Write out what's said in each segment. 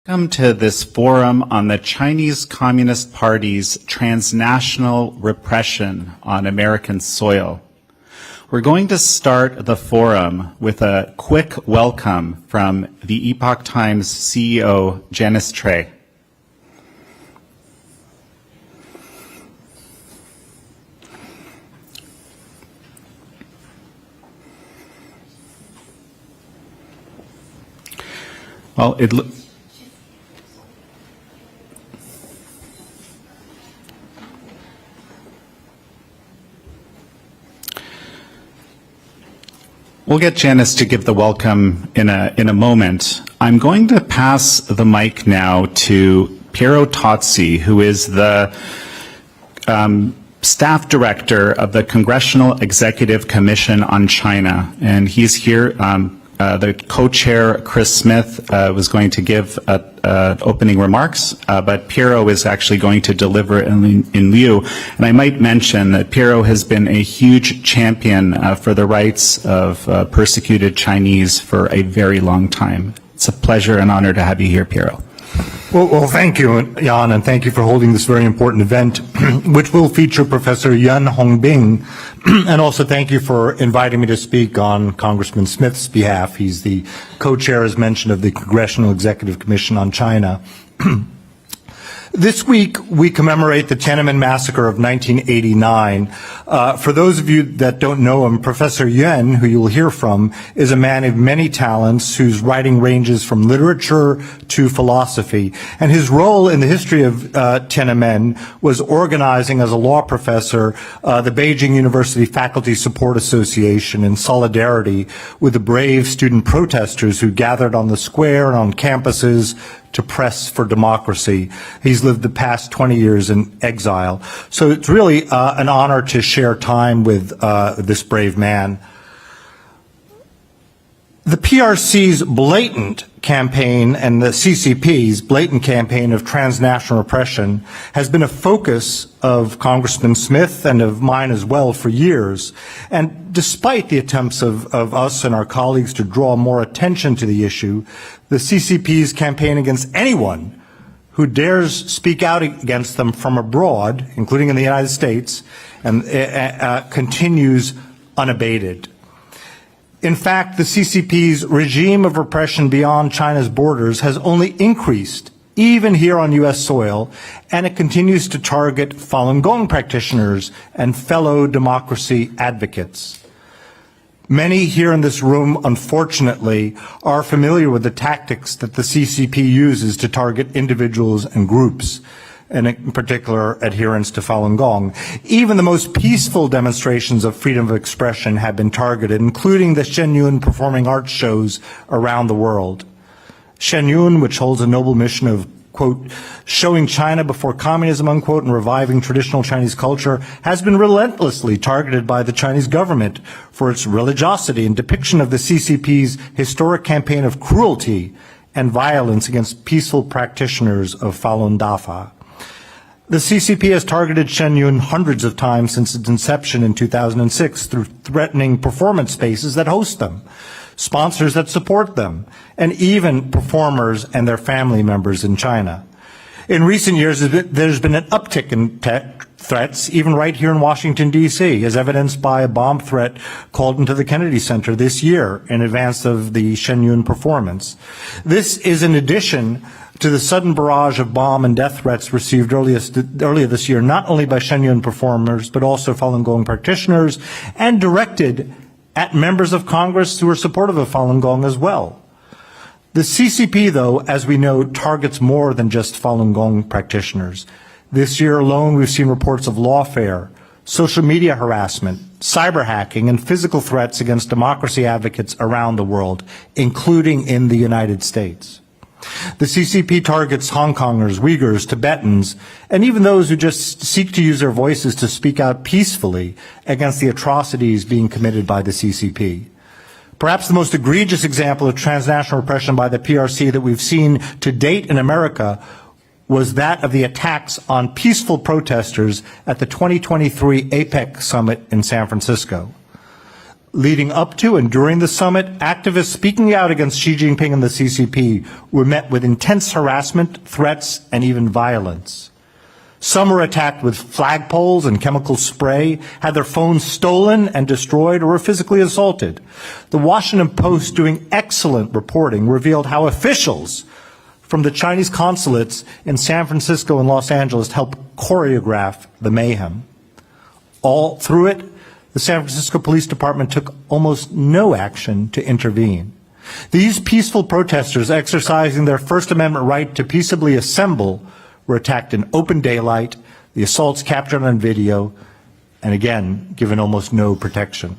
Welcome to this forum on the Chinese Communist Party's transnational repression on American soil. We're going to start the forum with a quick welcome from the Epoch Times CEO, Janice Trey. Well, We'll get Janice to give the welcome in a moment. I'm going to pass the mic now to Piero Tozzi, who is the staff director of the Congressional Executive Commission on China, and he's here. The co-chair, Chris Smith, was going to give opening remarks, but Piero is actually going to deliver in lieu. And I might mention that Piero has been a huge champion for the rights of persecuted Chinese for a very long time. It's a pleasure and honor to have you here, Piero. Well, thank you, Jan, and thank you for holding this very important event, which will feature Professor Jan Hongbing, and also thank you for inviting me to speak on Congressman Smith's behalf. He's the co-chair, as mentioned, of the Congressional Executive Commission on China. This week, we commemorate the Tiananmen Massacre of 1989. For those of you that don't know him, Professor Yuan, who you will hear from, is a man of many talents whose writing ranges from literature to philosophy. And his role in the history of Tiananmen was organizing as a law professor the Beijing University Faculty Support Association in solidarity with the brave student protesters who gathered on the square and on campuses to press for democracy. He's lived the past 20 years in exile. So it's really an honor to share time with this brave man. The PRC's blatant campaign and the CCP's blatant campaign of transnational repression has been a focus of Congressman Smith and of mine as well for years. And despite the attempts of us and our colleagues to draw more attention to the issue, the CCP's campaign against anyone who dares speak out against them from abroad, including in the United States, and continues unabated. In fact, the CCP's regime of repression beyond China's borders has only increased, even here on U.S. soil, and it continues to target Falun Gong practitioners and fellow democracy advocates. Many here in this room, unfortunately, are familiar with the tactics that the CCP uses to target individuals and groups, and in particular adherence to Falun Gong. Even the most peaceful demonstrations of freedom of expression have been targeted, including the Shenyun performing arts shows around the world. Shenyun, which holds a noble mission of, quote, showing China before communism, unquote, and reviving traditional Chinese culture, has been relentlessly targeted by the Chinese government for its religiosity and depiction of the CCP's historic campaign of cruelty and violence against peaceful practitioners of Falun Dafa. The CCP has targeted Shenyun hundreds of times since its inception in 2006 through threatening performance spaces that host them, sponsors that support them, and even performers and their family members in China. In recent years, there's been an uptick in threats, even right here in Washington, D.C., as evidenced by a bomb threat called into the Kennedy Center this year in advance of the Shenyun performance. This is in addition to the sudden barrage of bomb and death threats received earlier this year, not only by Shenyun performers, but also Falun Gong practitioners, and directed at members of Congress who are supportive of Falun Gong as well. The CCP, though, as we know, targets more than just Falun Gong practitioners. This year alone, we've seen reports of lawfare, social media harassment, cyber hacking, and physical threats against democracy advocates around the world, including in the United States. The CCP targets Hong Kongers, Uyghurs, Tibetans, and even those who just seek to use their voices to speak out peacefully against the atrocities being committed by the CCP. Perhaps the most egregious example of transnational repression by the PRC that we've seen to date in America was that of the attacks on peaceful protesters at the 2023 APEC summit in San Francisco. Leading up to and during the summit, activists speaking out against Xi Jinping and the CCP were met with intense harassment, threats, and even violence. Some were attacked with flagpoles and chemical spray, had their phones stolen and destroyed, or were physically assaulted. The Washington Post, doing excellent reporting, revealed how officials from the Chinese consulates in San Francisco and Los Angeles helped choreograph the mayhem. All through it, the San Francisco Police Department took almost no action to intervene. These peaceful protesters exercising their First Amendment right to peaceably assemble were attacked in open daylight, the assaults captured on video, and again, given almost no protection.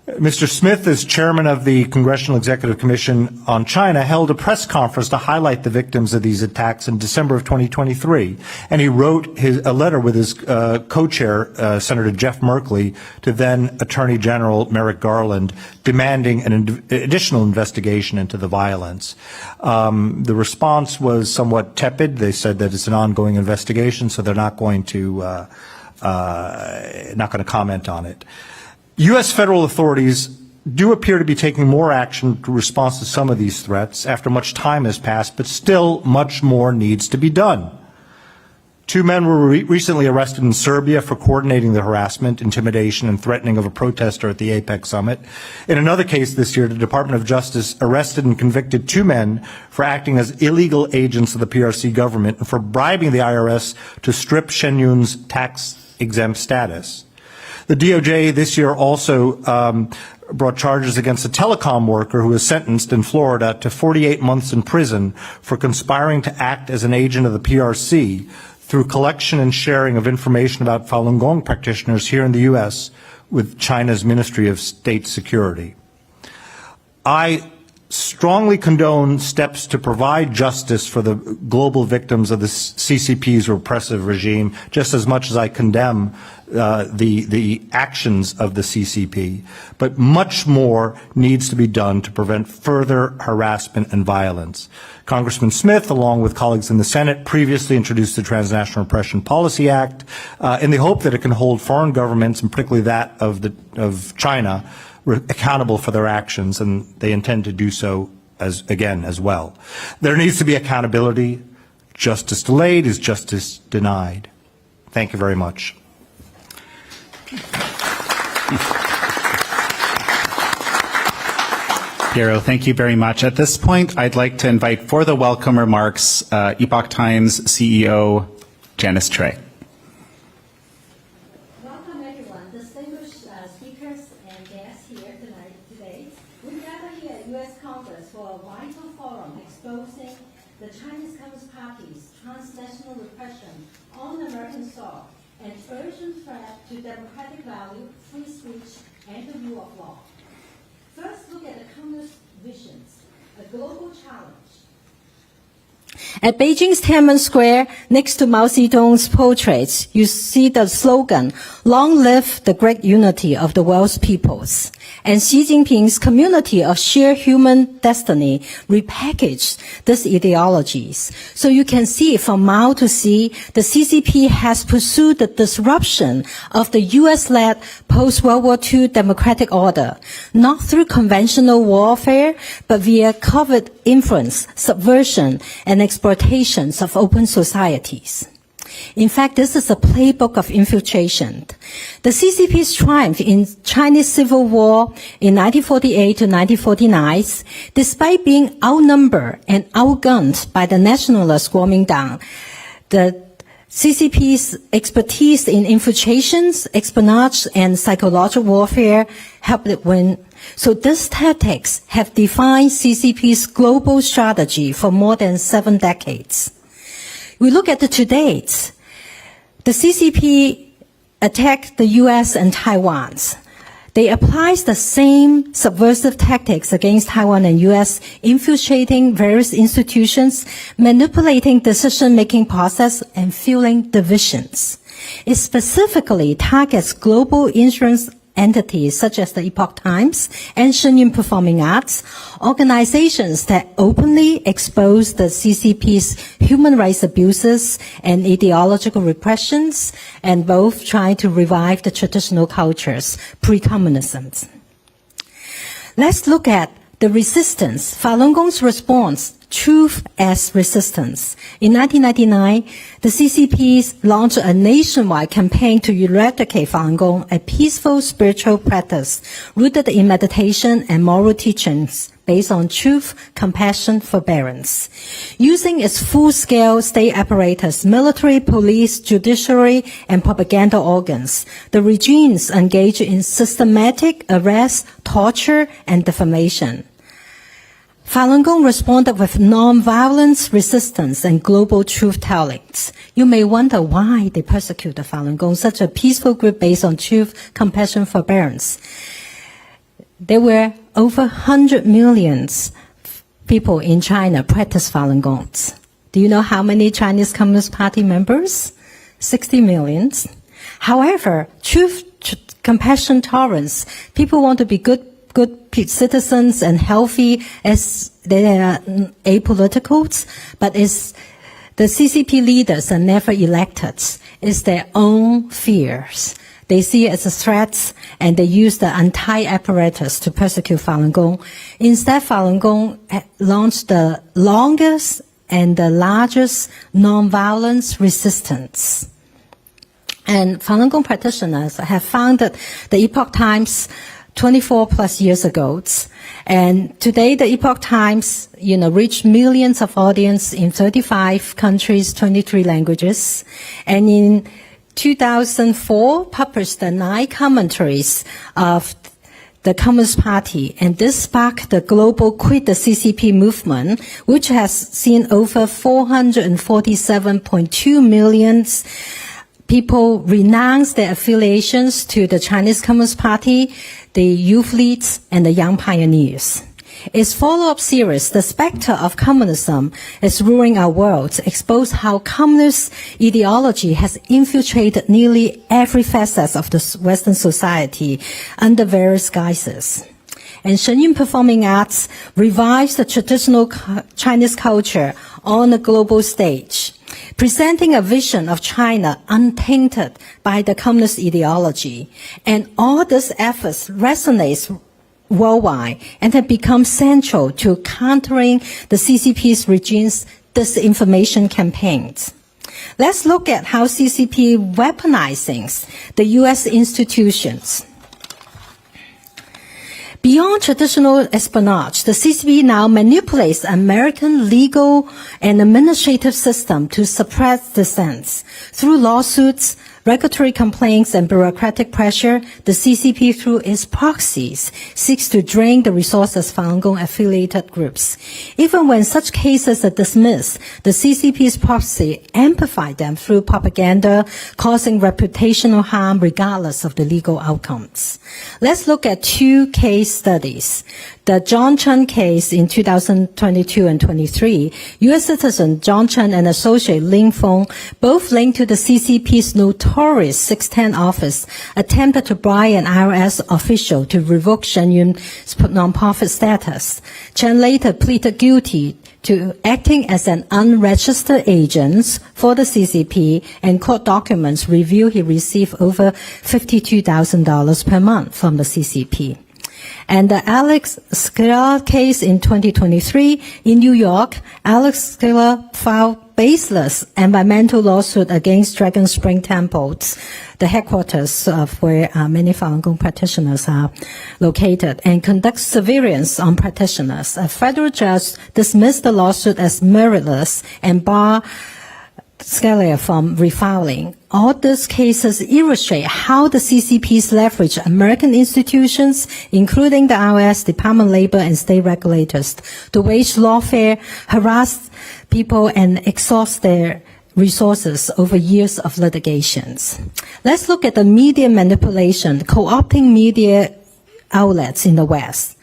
Mr. Smith, as chairman of the Congressional Executive Commission on China, held a press conference to highlight the victims of these attacks in December of 2023. And he wrote a letter with his co-chair, Senator Jeff Merkley, to then Attorney General Merrick Garland, demanding an additional investigation into the violence. The response was somewhat tepid. They said that it's an ongoing investigation, so they're not going to comment on it. U.S. federal authorities do appear to be taking more action in response to some of these threats after much time has passed, but still much more needs to be done. 2 men were recently arrested in Serbia for coordinating the harassment, intimidation, and threatening of a protester at the APEC summit. In another case this year, the Department of Justice arrested and convicted 2 men for acting as illegal agents of the PRC government and for bribing the IRS to strip Shenyun's tax-exempt status. The DOJ this year also brought charges against a telecom worker who was sentenced in Florida to 48 months in prison for conspiring to act as an agent of the PRC through collection and sharing of information about Falun Gong practitioners here in the U.S. with China's Ministry of State Security. I strongly condone steps to provide justice for the global victims of the CCP's repressive regime, just as much as I condemn the actions of the CCP. But much more needs to be done to prevent further harassment and violence. Congressman Smith, along with colleagues in the Senate, previously introduced the Transnational Repression Policy Act in the hope that it can hold foreign governments, and particularly that of China, accountable for their actions, and they intend to do so as well. There needs to be accountability. Justice delayed is justice denied. Thank you very much. Piero, thank you very much. At this point, I'd like to invite for the welcome remarks Epoch Times CEO Janice Trey. Welcome, everyone. Distinguished speakers and guests here today. We gather here at U.S. Congress for a vital forum exposing the Chinese Communist Party's transnational repression on American soil, an urgent threat to democratic value, free speech, and the rule of law. First, look at the Communist visions, a global challenge. At Beijing's Tiananmen Square, next to Mao Zedong's portraits, you see the slogan, "Long live the great unity of the world's peoples," and Xi Jinping's community of shared human destiny repackaged these ideologies. So you can see from Mao to Xi, the CCP has pursued the disruption of the US-led post-World War II democratic order, not through conventional warfare, but via covert influence, subversion, and exploitations of open societies. In fact, this is a playbook of infiltration. The CCP's triumph in Chinese Civil War in 1948 to 1949, despite being outnumbered and outgunned by the nationalist Kuomintang, the CCP's expertise in infiltrations, espionage, and psychological warfare helped it win. So these tactics have defined CCP's global strategy for more than 7 decades. We look at the to date. The CCP attacked the U.S. and Taiwan. They applied the same subversive tactics against Taiwan and U.S., infiltrating various institutions, manipulating decision-making process, and fueling divisions. It specifically targets global influence entities such as the Epoch Times and Shenyun Performing Arts, organizations that openly expose the CCP's human rights abuses and ideological repressions, and both try to revive the traditional cultures, pre-communism. Let's look at the resistance, Falun Gong's response, Truth as Resistance. In 1999, the CCPs launched a nationwide campaign to eradicate Falun Gong, a peaceful spiritual practice rooted in meditation and moral teachings based on truth, compassion, forbearance. Using its full-scale state apparatus, military, police, judiciary, and propaganda organs, the regimes engaged in systematic arrest, torture, and defamation. Falun Gong responded with non-violence resistance and global truth-telling. You may wonder why they persecuted Falun Gong, such a peaceful group based on truth, compassion, forbearance. There were over 100 million people in China practice Falun Gong. Do you know how many Chinese Communist Party members? 60 million. However, truth, compassion, tolerance, people want to be good citizens and healthy as they are apolitical, but it's the CCP leaders are never elected. It's their own fears. They see it as a threat, and they use the entire apparatus to persecute Falun Gong. Instead, Falun Gong launched the longest and the largest non-violence resistance. And Falun Gong practitioners have founded the Epoch Times 24 plus years ago. And today the Epoch Times, reached millions of audience in 35 countries, 23 languages. And in 2004, published the 9 commentaries of the Communist Party. And this sparked the global Quit the CCP movement, which has seen over 447.2 million people renounce their affiliations to the Chinese Communist Party, the youth leads, and the young pioneers. Its follow-up series, The Spectre of Communism is Ruling Our World, exposed how communist ideology has infiltrated nearly every facet of the Western society under various guises. And Shenyun Performing Arts revives the traditional Chinese culture on a global stage, presenting a vision of China untainted by the communist ideology. And all these efforts resonates worldwide and have become central to countering the CCP's regime's disinformation campaigns. Let's look at how CCP weaponizing the U.S. institutions. Beyond traditional espionage, the CCP now manipulates American legal and administrative system to suppress dissent. Through lawsuits, regulatory complaints, and bureaucratic pressure, the CCP, through its proxies, seeks to drain the resources of Falun Gong affiliated groups. Even when such cases are dismissed, the CCP's proxy amplify them through propaganda, causing reputational harm regardless of the legal outcomes. Let's look at 2 case studies. The John Chen case in 2022 and 23, U.S. citizen John Chen and associate Ling Feng, both linked to the CCP's notorious 610 office, attempted to bribe an IRS official to revoke Shenyun's non-profit status. Chen later pleaded guilty to acting as an unregistered agent for the CCP, and court documents reveal he received over $52,000 per month from the CCP. And the Alex Sklar case in 2023 in New York, Alex Sklar filed baseless environmental lawsuit against Dragon Spring Temple, the headquarters of where many Falun Gong practitioners are located, and conducts surveillance on practitioners. A federal judge dismissed the lawsuit as meritless and barred Scalia from refiling. All these cases illustrate how the CCPs leverage American institutions, including the IRS, Department of Labor, and state regulators, to wage lawfare, harass people, and exhaust their resources over years of litigations. Let's look at the media manipulation, co-opting media outlets in the West.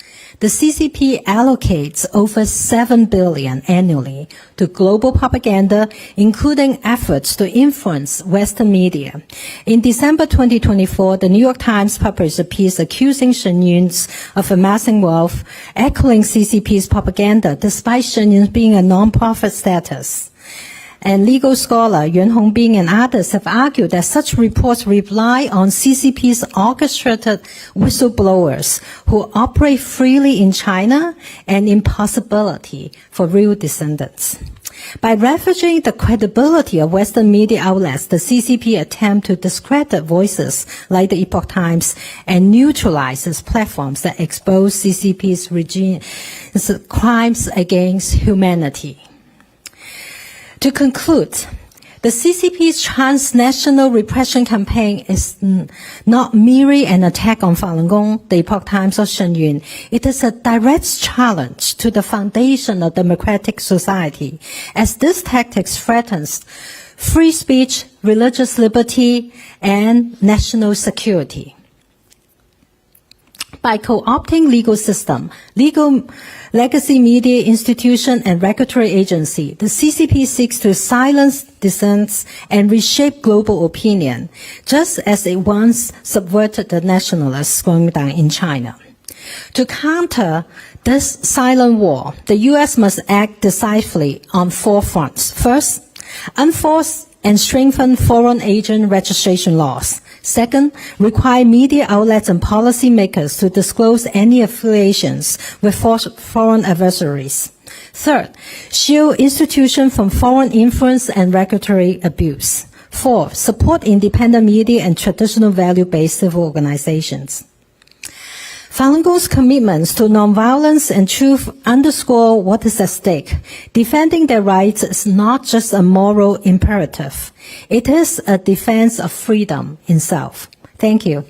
The CCP allocates over $7 billion annually to global propaganda, including efforts to influence Western media. In December 2024, the New York Times published a piece accusing Shen Yun of amassing wealth, echoing CCP's propaganda despite Shen Yun being a non-profit status. And legal scholar袁红冰and others have argued that such reports rely on CCP's orchestrated whistleblowers who operate freely in China and impossibility for real descendants. By leveraging the credibility of Western media outlets, the CCP attempt to discredit voices like the Epoch Times and neutralizes platforms that expose CCP's regime's crimes against humanity. To conclude, the CCP's transnational repression campaign is not merely an attack on Falun Gong, the Epoch Times, or Shen Yun. It is a direct challenge to the foundation of democratic society, as this tactic threatens free speech, religious liberty, and national security. By co-opting legal system, legal legacy media institution, and regulatory agency, the CCP seeks to silence dissents and reshape global opinion, just as it once subverted the nationalists Kuomintang in China. To counter this silent war, the U.S. must act decisively on 4 fronts. First, enforce and strengthen foreign agent registration laws. Second, require media outlets and policymakers to disclose any affiliations with foreign adversaries. Third, shield institutions from foreign influence and regulatory abuse. Fourth, support independent media and traditional value-based civil organizations. Falun Gong's commitments to nonviolence and truth underscore what is at stake. Defending their rights is not just a moral imperative. It is a defense of freedom itself. Thank you.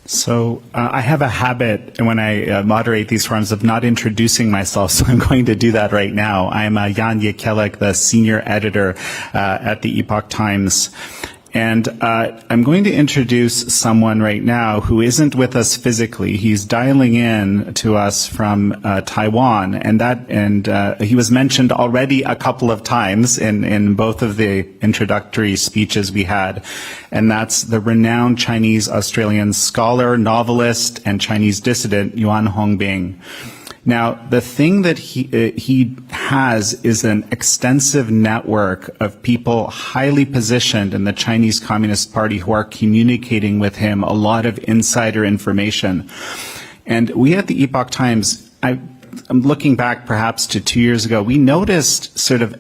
So I have a habit when I moderate these forums of not introducing myself, so I'm going to do that right now. I'm Jan Jekielek, the senior editor at the Epoch Times. And I'm going to introduce someone right now who isn't with us physically. He's dialing in to us from Taiwan, and he was mentioned already a couple of times in both of the introductory speeches we had, and that's the renowned Chinese-Australian scholar, novelist, and Chinese dissident Yuan Hongbing. Now, the thing that he has is an extensive network of people highly positioned in the Chinese Communist Party who are communicating with him a lot of insider information. And we at the Epoch Times, I'm looking back perhaps to 2 years ago, we noticed sort of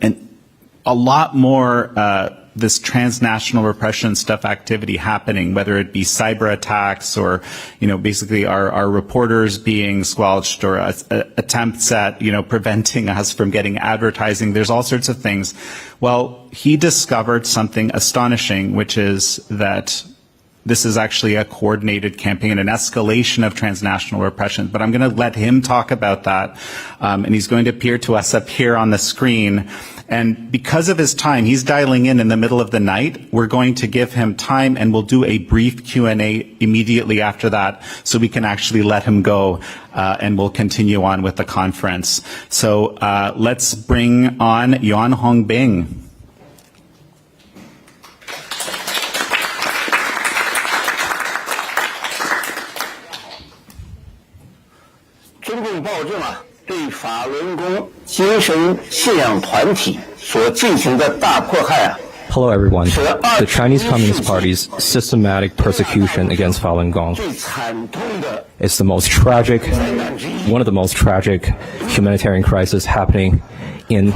a lot more this transnational repression stuff activity happening, whether it be cyber attacks or, basically our reporters being squelched or attempts at, preventing us from getting advertising. There's all sorts of things. Well, he discovered something astonishing, which is that this is actually a coordinated campaign, an escalation of transnational repression. But I'm going to let him talk about that, and he's going to appear to us up here on the screen. And because of his time, he's dialing in the middle of the night. We're going to give him time, and we'll do a brief Q&A immediately after that, so we can actually let him go, and we'll continue on with the conference. So let's bring on Yuan Hongbing. 中共暴政对法轮功精神信仰团体所进行的大迫害 Hello everyone. The Chinese Communist Party's systematic persecution against Falun Gong is one of the most tragic humanitarian crises happening in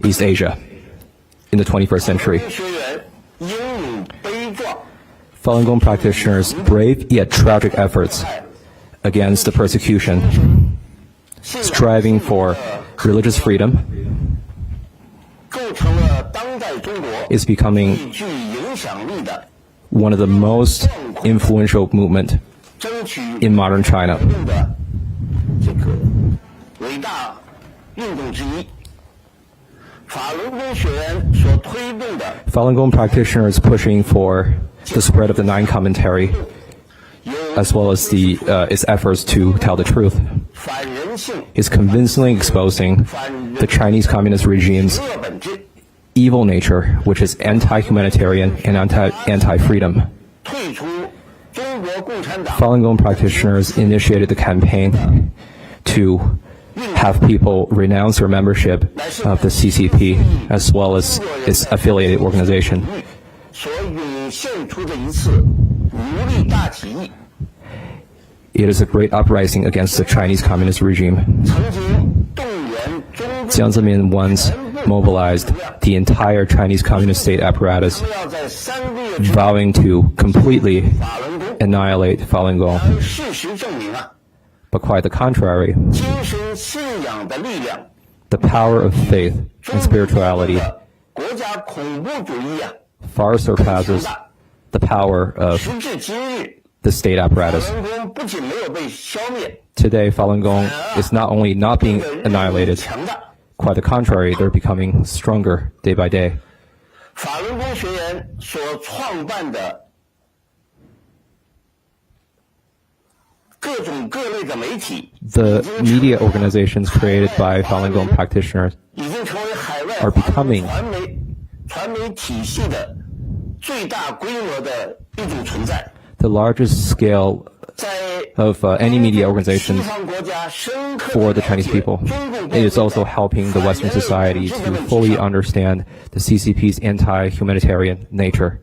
East Asia in the 21st century. Falun Gong practitioners' brave yet tragic efforts against the persecution, striving for religious freedom, is becoming one of the most influential movements in modern China. Falun Gong practitioners pushing for the spread of the Nine Commentary, as well as its efforts to tell the truth, is convincingly exposing the Chinese Communist regime's evil nature, which is anti-humanitarian and anti-freedom. Falun Gong practitioners initiated the campaign to have people renounce their membership of the CCP as well as its affiliated organization. It is a great uprising against the Chinese Communist regime. Jiang Zemin once mobilized the entire Chinese Communist state apparatus, vowing to completely annihilate Falun Gong. But quite the contrary, the power of faith and spirituality far surpasses the power of the state apparatus. Today, Falun Gong is not only not being annihilated, quite the contrary, they're becoming stronger day by day. The media organizations created by Falun Gong practitioners are becoming the largest scale of any media organizations for the Chinese people. It is also helping the Western society to fully understand the CCP's anti-humanitarian nature.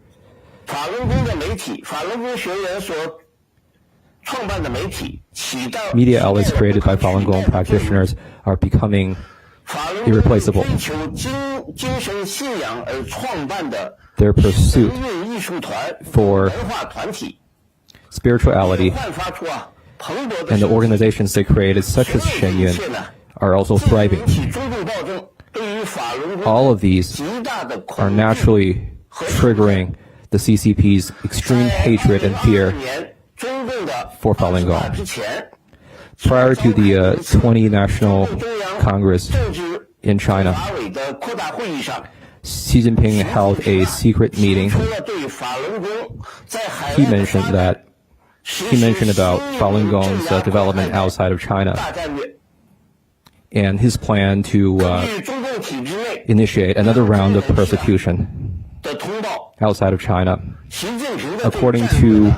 Media outlets created by Falun Gong practitioners are becoming irreplaceable. Their pursuit for spirituality and the organizations they created, such as Shenyun, are also thriving. All of these are naturally triggering the CCP's extreme hatred and fear for Falun Gong. Prior to the 20 National Congress in China, Xi Jinping held a secret meeting. He mentioned about Falun Gong's development outside of China and his plan to initiate another round of persecution outside of China. According to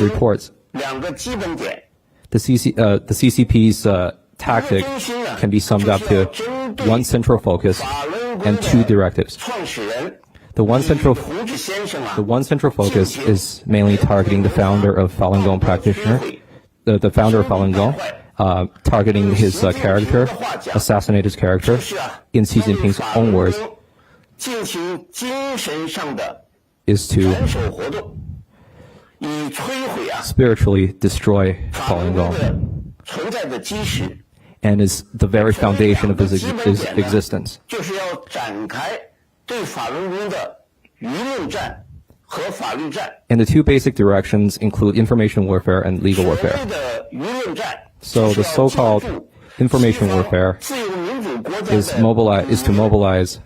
reports, the CCP's tactic can be summed up to one central focus and two directives. The one central focus is mainly targeting the founder of Falun Gong practitioner, the founder of Falun Gong, targeting his character, assassinate his character, in Xi Jinping's own words, is to spiritually destroy Falun Gong, and is the very foundation of his existence. And the two basic directions include information warfare and legal warfare. So the so-called information warfare is to mobilize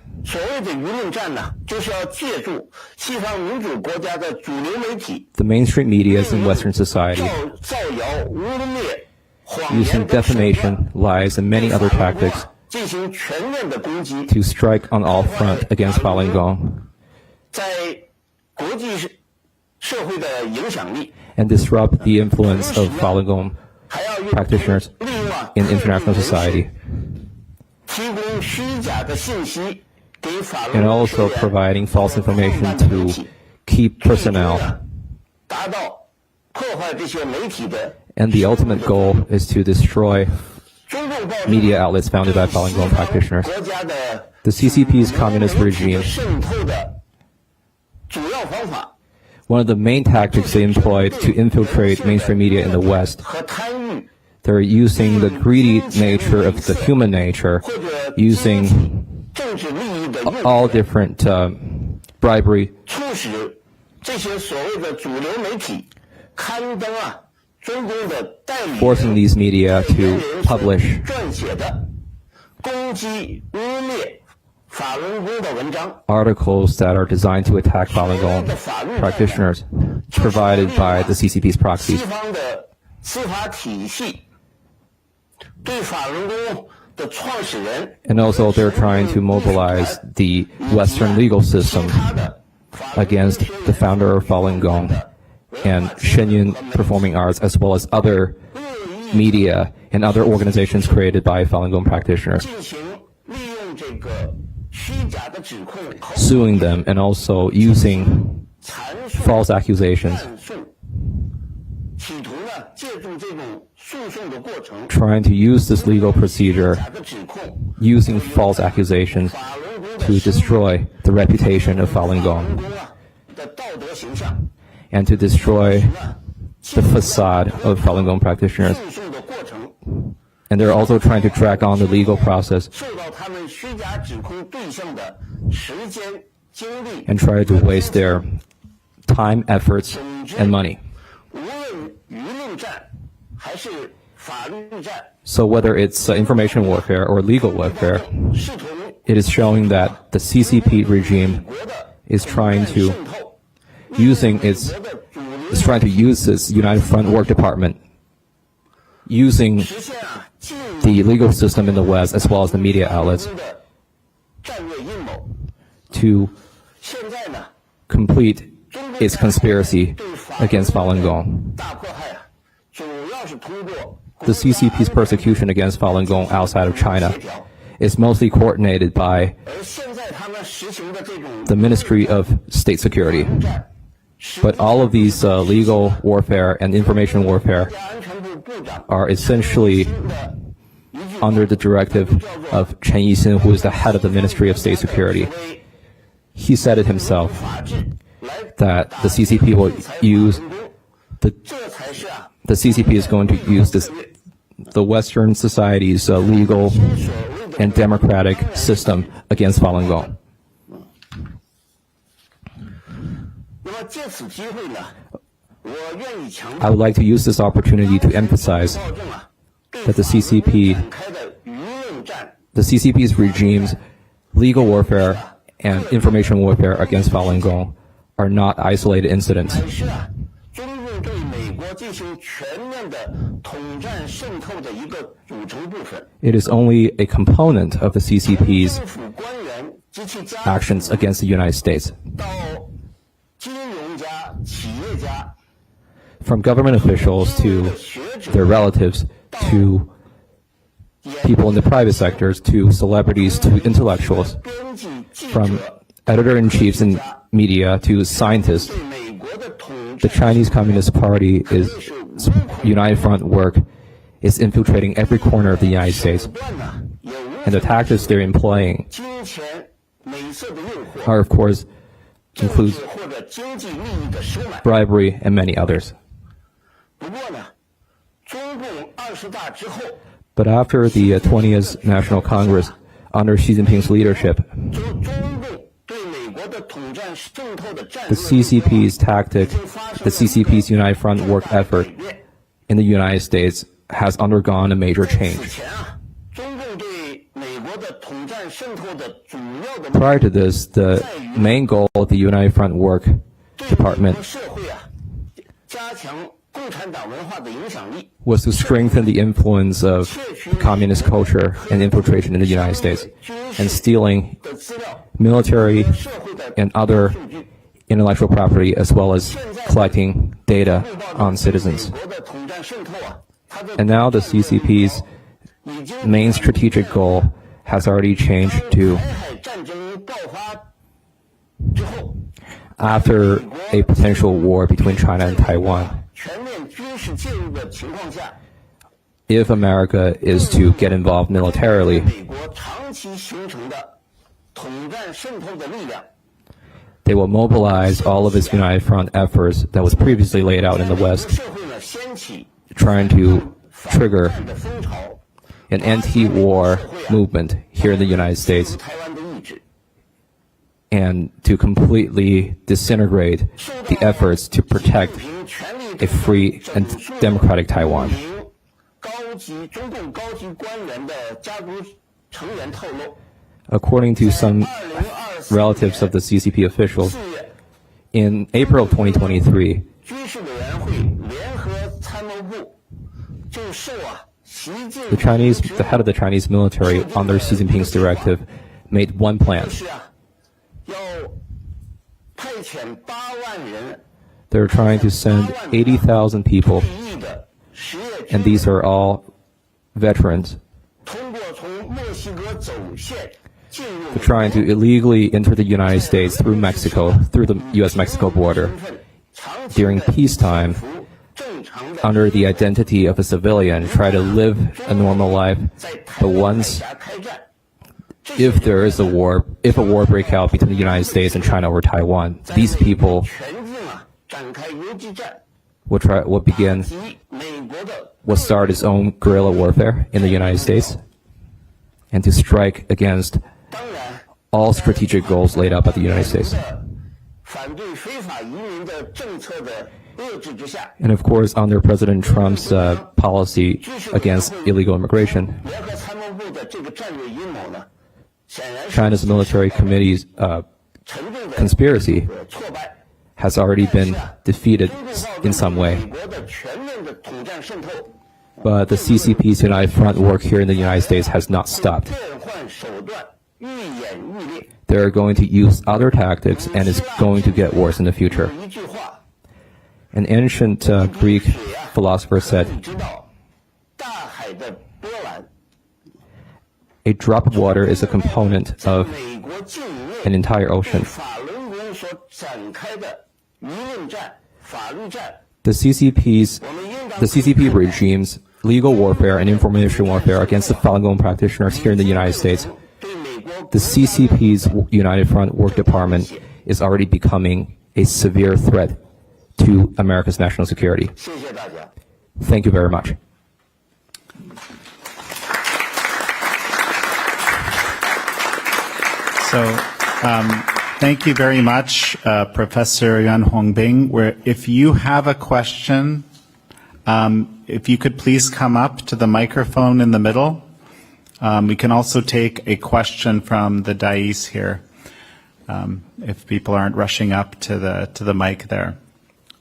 the mainstream medias in Western society, using defamation, lies, and many other tactics to strike on all fronts against Falun Gong and disrupt the influence of Falun Gong practitioners in international society, and also providing false information to key personnel. And the ultimate goal is to destroy media outlets founded by Falun Gong practitioners. The CCP's communist regime, one of the main tactics they employed to infiltrate mainstream media in the West, they're using the greedy nature of the human nature, using all different bribery, forcing these media to publish articles that are designed to attack Falun Gong practitioners provided by the CCP's proxies. And also they're trying to mobilize the Western legal system against the founder of Falun Gong and Shenyun Performing Arts, as well as other media and other organizations created by Falun Gong practitioners, suing them and also using false accusations, trying to use this legal procedure, using false accusations to destroy the reputation of Falun Gong and to destroy the facade of Falun Gong practitioners. And they're also trying to drag on the legal process and try to waste their time, efforts, and money. So whether it's information warfare or legal warfare, it is showing that the CCP regime is trying to use its United Front Work Department, using the legal system in the West as well as the media outlets to complete its conspiracy against Falun Gong. The CCP's persecution against Falun Gong outside of China is mostly coordinated by the Ministry of State Security. But all of these legal warfare and information warfare are essentially under the directive of Chen Yixin, who is the head of the Ministry of State Security. He said it himself that the CCP will use the CCP is going to use the Western society's legal and democratic system against Falun Gong. I would like to use this opportunity to emphasize that the CCP's regime's legal warfare and information warfare against Falun Gong are not isolated incidents. It is only a component of the CCP's actions against the United States. From government officials to their relatives, to people in the private sectors, to celebrities, to intellectuals, from editor-in-chiefs in media to scientists, the Chinese Communist Party United Front work is infiltrating every corner of the United States. And the tactics they're employing are, of course, includes bribery and many others. But after the 20th National Congress, under Xi Jinping's leadership, the CCP's tactic, the CCP's United Front work effort in the United States has undergone a major change. Prior to this, the main goal of the United Front Work Department was to strengthen the influence of communist culture and infiltration in the United States, and stealing military and other intellectual property, as well as collecting data on citizens. And now the CCP's main strategic goal has already changed to, after a potential war between China and Taiwan, if America is to get involved militarily, they will mobilize all of its United Front efforts that was previously laid out in the West, trying to trigger an anti-war movement here in the United States, and to completely disintegrate the efforts to protect a free and democratic Taiwan. According to some relatives of the CCP officials, in April of 2023, the head of the Chinese military, under Xi Jinping's directive, made one plan. They're trying to send 80,000 people, and these are all veterans. They're trying to illegally enter the United States through Mexico, through the U.S.-Mexico border, during peacetime, under the identity of a civilian, try to live a normal life. But if there is a war breaks out between the United States and China over Taiwan, these people will start its own guerrilla warfare in the United States and to strike against all strategic goals laid out by the United States. And of course, under President Trump's policy against illegal immigration, China's military committee's conspiracy has already been defeated in some way. But the CCP's United Front work here in the United States has not stopped. They're going to use other tactics, and it's going to get worse in the future. An ancient Greek philosopher said, a drop of water is a component of an entire ocean. The CCP regime's legal warfare and information warfare against the Falun Gong practitioners here in the United States, the CCP's United Front Work Department is already becoming a severe threat to America's national security. Thank you very much. So, thank you very much, Professor Yuan Hongbing. If you have a question, if you could please come up to the microphone in the middle. We can also take a question from the dais here, if people aren't rushing up to the mic there.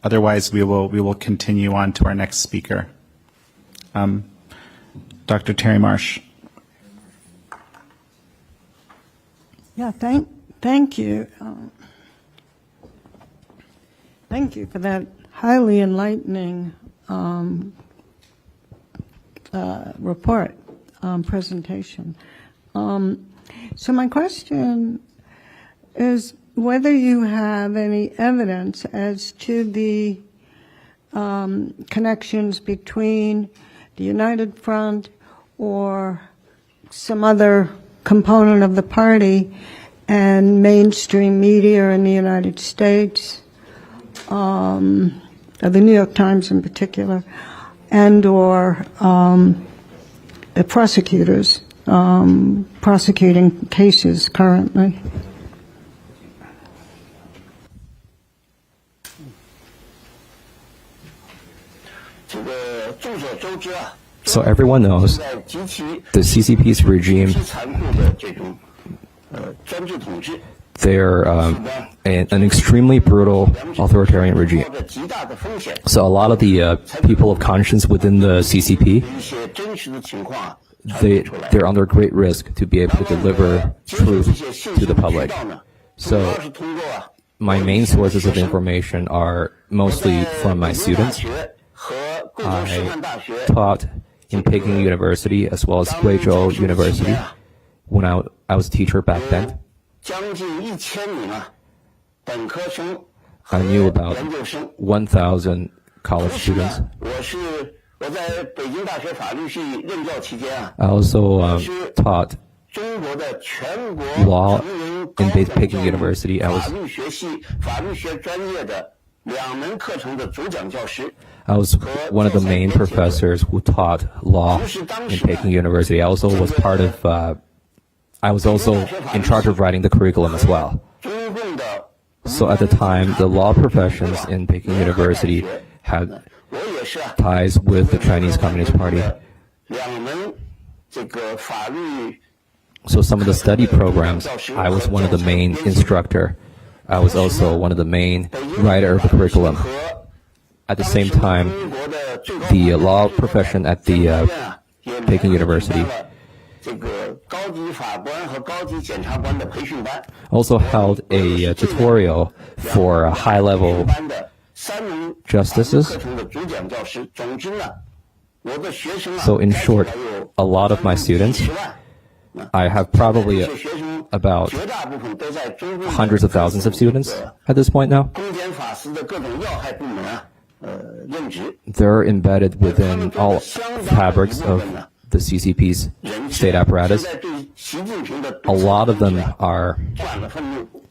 Otherwise, we will continue on to our next speaker. Dr. Terri Marsh. Yeah, thank you. Thank you for that highly enlightening report, presentation. So my question is whether you have any evidence as to the connections between the United Front or some other component of the party and mainstream media in the United States, the New York Times in particular, and or the prosecutors prosecuting cases currently. So everyone knows the CCP's regime, they're an extremely brutal authoritarian regime. So a lot of the people of conscience within the CCP, they're under great risk to be able to deliver truth to the public. So my main sources of information are mostly from my students. I taught in Peking University as well as Guizhou University when I was a teacher back then. I knew about 1,000 college students. I also taught law in Peking University. I was one of the main professors who taught law in Peking University. I also was part of, I was also in charge of writing the curriculum as well. So at the time, the law professions in Peking University had ties with the Chinese Communist Party. So some of the study programs, I was one of the main instructor. I was also one of the main writer of the curriculum. At the same time, the law profession at the Peking University also held a tutorial for high-level justices. So in short, a lot of my students, I have probably about hundreds of thousands of students at this point now. They're embedded within all fabrics of the CCP's state apparatus. A lot of them are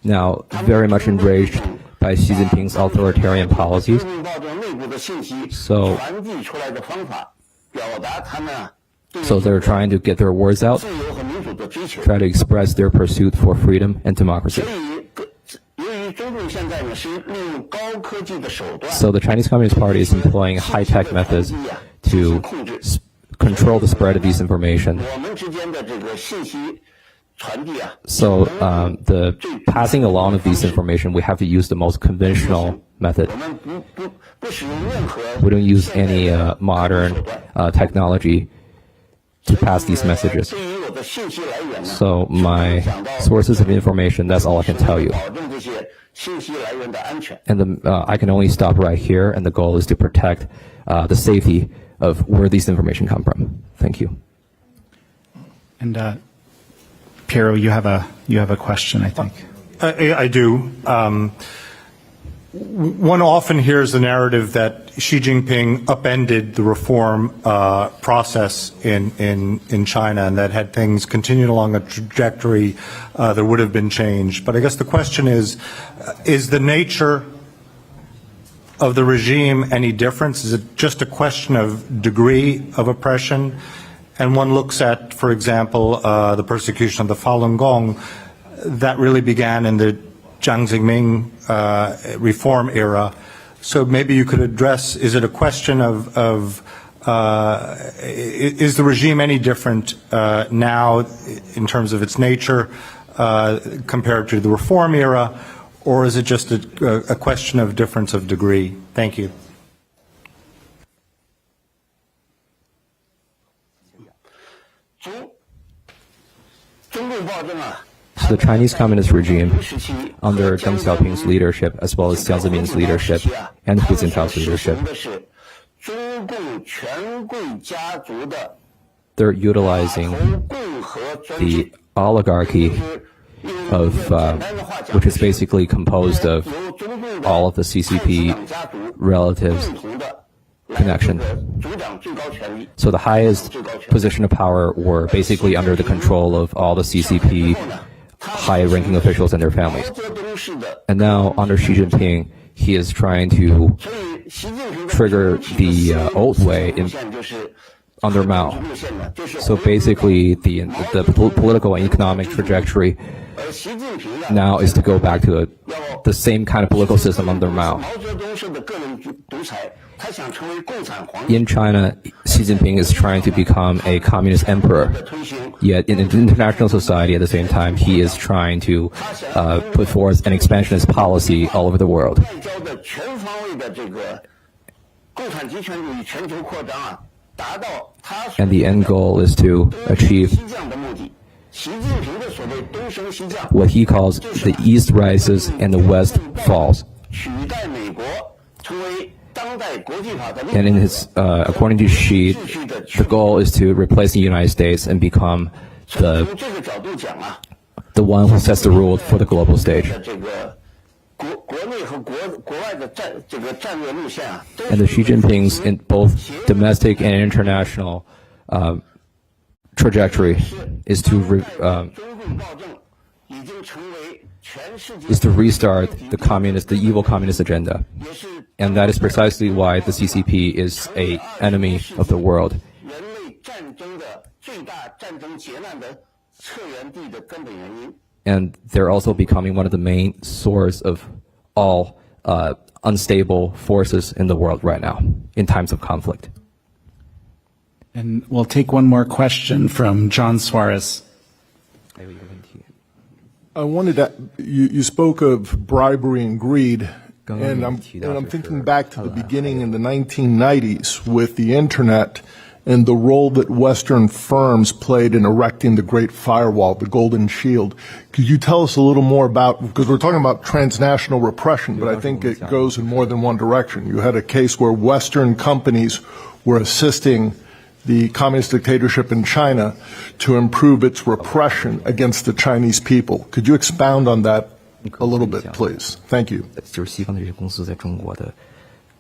now very much enraged by Xi Jinping's authoritarian policies. So they're trying to get their words out, try to express their pursuit for freedom and democracy. So the Chinese Communist Party is employing high-tech methods to control the spread of these information. So the passing along of these information, we have to use the most conventional method. We don't use any modern technology to pass these messages. So my sources of information, that's all I can tell you. And I can only stop right here, and the goal is to protect the safety of where these information come from. Thank you. And Piero, you have a question, I think. I do. One often hears the narrative that Xi Jinping upended the reform process in China, and that had things continued along a trajectory, there would have been change. But I guess the question is the nature of the regime any different? Is it just a question of degree of oppression? And one looks at, for example, the persecution of the Falun Gong, that really began in the Jiang Zemin reform era. So maybe you could address, is it a question of is the regime any different now in terms of its nature compared to the reform era, or is it just a question of difference of degree? Thank you. So the Chinese Communist regime, under Deng Xiaoping's leadership, as well as Jiang Zemin's leadership and Hu Jintao's leadership, they're utilizing the oligarchy of, which is basically composed of all of the CCP relatives connection. So the highest position of power were basically under the control of all the CCP high-ranking officials and their families. And now, under Xi Jinping, he is trying to trigger the old way under Mao. So basically, the political and economic trajectory now is to go back to the same kind of political system under Mao. In China, Xi Jinping is trying to become a communist emperor. Yet in international society at the same time, he is trying to put forth an expansionist policy all over the world. And the end goal is to achieve what he calls the East rises and the West falls. And in his, according to Xi, the goal is to replace the United States and become the one who sets the rule for the global stage. And the Xi Jinping's in both domestic and international trajectory is to restart the evil communist agenda. And that is precisely why the CCP is an enemy of the world. And they're also becoming one of the main source of all unstable forces in the world right now, in times of conflict. And we'll take one more question from John Suarez. I wanted to, you spoke of bribery and greed, and I'm thinking back to the beginning in the 1990s with the internet and the role that Western firms played in erecting the Great Firewall, the Golden Shield. Could you tell us a little more about, because we're talking about transnational repression, but I think it goes in more than one direction. You had a case where Western companies were assisting the communist dictatorship in China to improve its repression against the Chinese people. Could you expound on that a little bit, please? Thank you. 就是西方的这些公司在中国的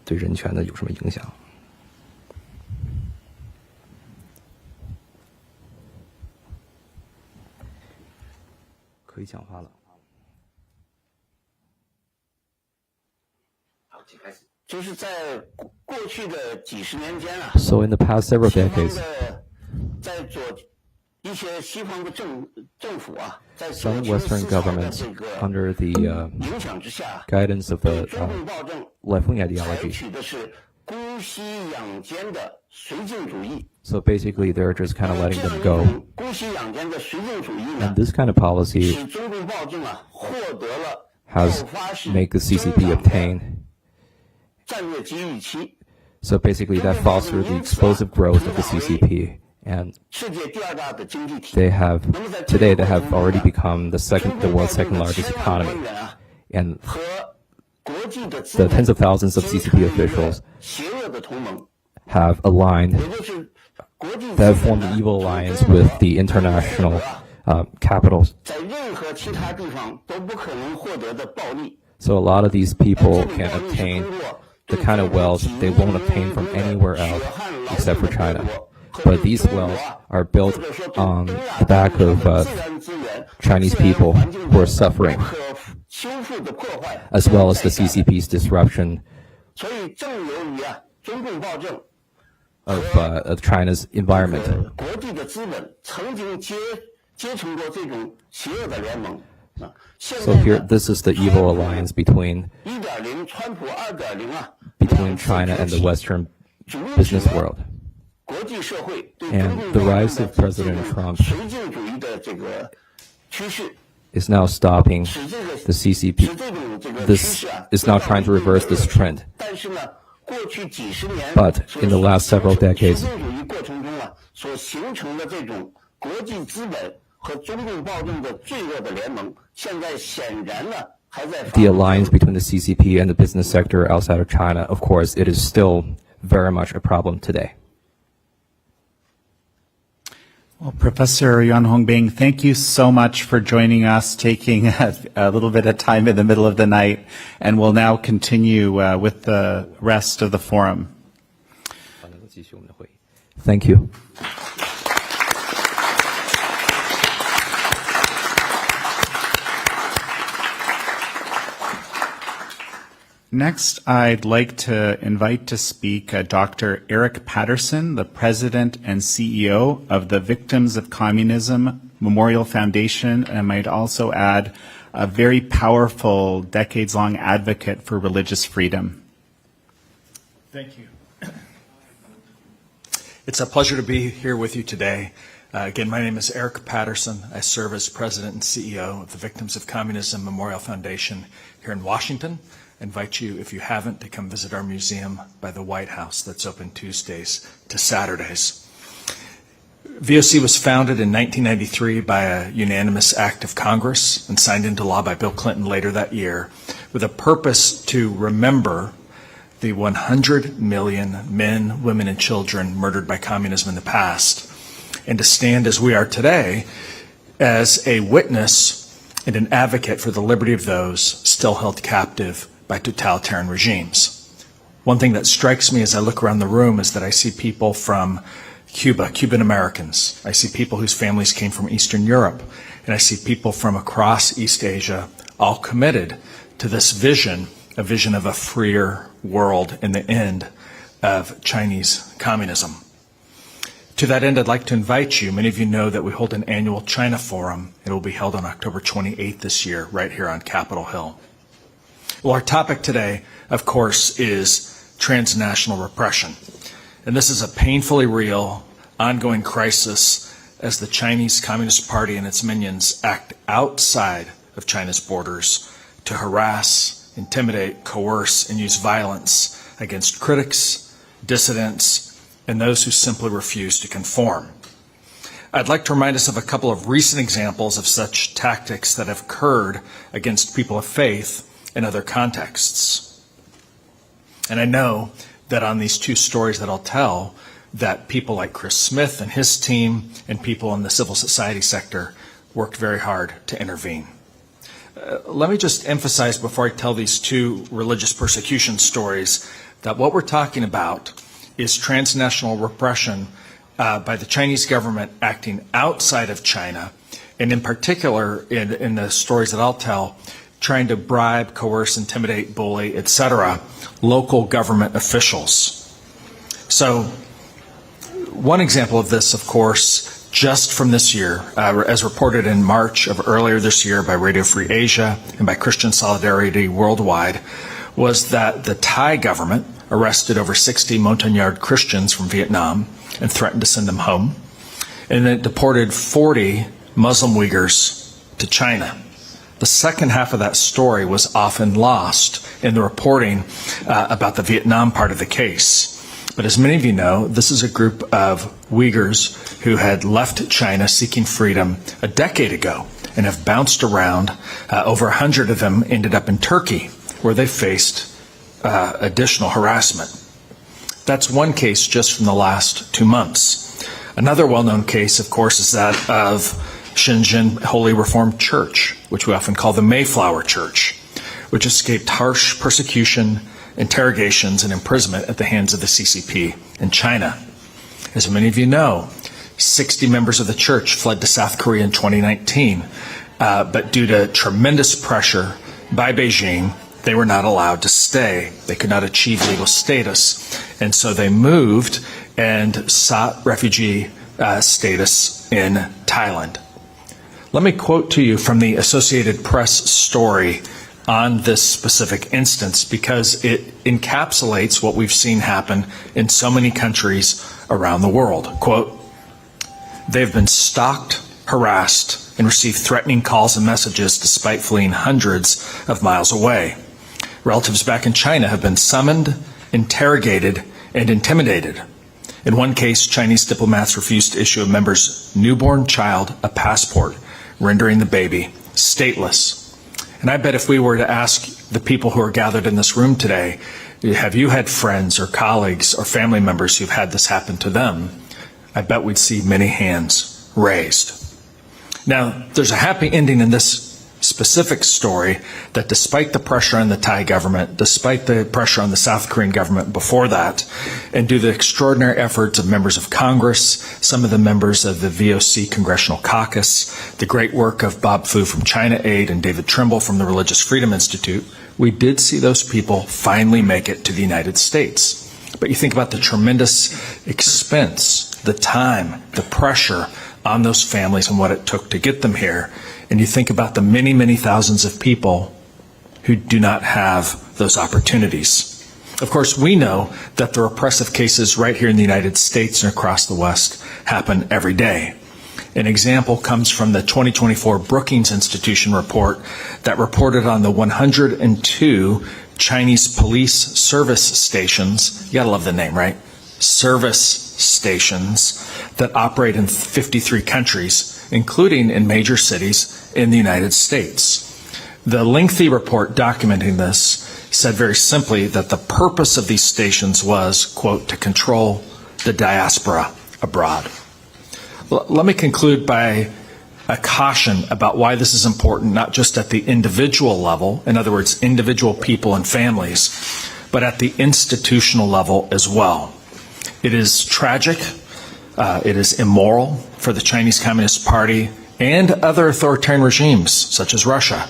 对人权的有什么影响？可以讲话了。好，请开始。就是在过去的几十年间啊 So in the past several decades, 在做一些西方的政府啊，在 some Western governments, under the 影响之下 guidance of the 中共暴政 left-wing 采 ideology, 取的是姑息养奸的绥靖主义。 so basically they're just kind of letting them go. 姑息养奸的绥靖主义 And 呢， this kind of policy 使中共暴政啊获得了 has 爆发式 made the CCP obtain. 战略机遇期。 So basically that fostered the explosive growth of the CCP. And 世界第二大的经济体。 they have, today they have already become the world's second largest economy. And 和国际的 the tens of thousands of CCP officials 邪恶的同盟， have aligned, 也就是国际 they have formed an evil alliance with the international capitals. 在任何其他地方都不可能获得的暴利。 So a lot of these people can obtain the kind of wealth they won't obtain from anywhere else except for China. But these wealth are built on the back of Chinese people who are suffering, 可修复的破坏， as well as the CCP's disruption 所以正由于啊中共暴政 of China's environment. 国际的资本曾经结成过这种邪恶的联盟啊。现 So 在 here, 呢 this is the evil alliance between 1.0川普2.0啊， China and the Western business world. 国际社会对 And 中共 the 暴政 rise 的 of President Trump 绥靖主义的这个趋势， is now stopping 使这个 the CCP. 使这种这个趋 This 势啊 is now trying to reverse this trend. 但是呢，过去几十年 But in the last several decades, 绥靖主义过程中啊，所形成的这种国际资本和中共暴政的罪恶的联盟，现在显然呢还在 the alliance between the CCP and the business sector outside of China, of course, it is still very much a problem today. Well, Professor Yuan Hongbing, thank you so much for joining us, taking a little bit of time in the middle of the night, and we'll now continue with the rest of the forum. Thank you. Next, I'd like to invite to speak Dr. Eric Patterson, the President and CEO of the Victims of Communism Memorial Foundation, and I might also add a very powerful, decades-long advocate for religious freedom. Thank you. It's a pleasure to be here with you today. Again, my name is Eric Patterson. I serve as President and CEO of the Victims of Communism Memorial Foundation here in Washington. I invite you, if you haven't, to come visit our museum by the White House that's open Tuesdays to Saturdays. VOC was founded in 1993 by a unanimous act of Congress and signed into law by Bill Clinton later that year with a purpose to remember the 100 million men, women, and children murdered by communism in the past, and to stand as we are today as a witness and an advocate for the liberty of those still held captive by totalitarian regimes. One thing that strikes me as I look around the room is that I see people from Cuba, Cuban Americans. I see people whose families came from Eastern Europe, and I see people from across East Asia, all committed to this vision, a vision of a freer world and the end of Chinese communism. To that end, I'd like to invite you. Many of you know that we hold an annual China Forum. It will be held on October 28th this year, right here on Capitol Hill. Well, our topic today, of course, is transnational repression. And this is a painfully real, ongoing crisis as the Chinese Communist Party and its minions act outside of China's borders to harass, intimidate, coerce, and use violence against critics, dissidents, and those who simply refuse to conform. I'd like to remind us of a couple of recent examples of such tactics that have occurred against people of faith in other contexts. And I know that on these two stories that I'll tell, that people like Chris Smith and his team and people in the civil society sector worked very hard to intervene. Let me just emphasize before I tell these two religious persecution stories that what we're talking about is transnational repression by the Chinese government acting outside of China, and in particular, in the stories that I'll tell, trying to bribe, coerce, intimidate, bully, etc., local government officials. So, one example of this, of course, just from this year, as reported in March of earlier this year by Radio Free Asia and by Christian Solidarity Worldwide, was that the Thai government arrested over 60 Montagnard Christians from Vietnam and threatened to send them home. And then it deported 40 Muslim Uyghurs to China. The second half of that story was often lost in the reporting about the Vietnam part of the case. But as many of you know, this is a group of Uyghurs who had left China seeking freedom a decade ago and have bounced around. Over 100 of them ended up in Turkey, where they faced additional harassment. That's one case just from the last 2 months. Another well-known case, of course, is that of Shenzhen Holy Reformed Church, which we often call the Mayflower Church, which escaped harsh persecution, interrogations, and imprisonment at the hands of the CCP in China. As many of you know, 60 members of the church fled to South Korea in 2019, but due to tremendous pressure by Beijing, they were not allowed to stay. They could not achieve legal status. And so they moved and sought refugee status in Thailand. Let me quote to you from the Associated Press story on this specific instance, because it encapsulates what we've seen happen in so many countries around the world. Quote, "They've been stalked, harassed, and received threatening calls and messages despite fleeing hundreds of miles away. Relatives back in China have been summoned, interrogated, and intimidated. In one case, Chinese diplomats refused to issue a member's newborn child a passport, rendering the baby stateless." And I bet if we were to ask the people who are gathered in this room today, have you had friends or colleagues or family members who've had this happen to them? I bet we'd see many hands raised. Now, there's a happy ending in this specific story, that despite the pressure on the Thai government, despite the pressure on the South Korean government before that, and due to the extraordinary efforts of members of Congress, some of the members of the VOC Congressional Caucus, the great work of Bob Fu from China Aid and David Trimble from the Religious Freedom Institute, we did see those people finally make it to the United States. But you think about the tremendous expense, the time, the pressure on those families and what it took to get them here. And you think about the many, many thousands of people who do not have those opportunities. Of course, we know that the repressive cases right here in the United States and across the West happen every day. An example comes from the 2024 Brookings Institution report that reported on the 102 Chinese police service stations. You gotta love the name, right? Service stations that operate in 53 countries, including in major cities in the United States. The lengthy report documenting this said very simply that the purpose of these stations was, quote, to control the diaspora abroad. Let me conclude by a caution about why this is important, not just at the individual level, in other words, individual people and families, but at the institutional level as well. It is tragic, it is immoral for the Chinese Communist Party and other authoritarian regimes, such as Russia,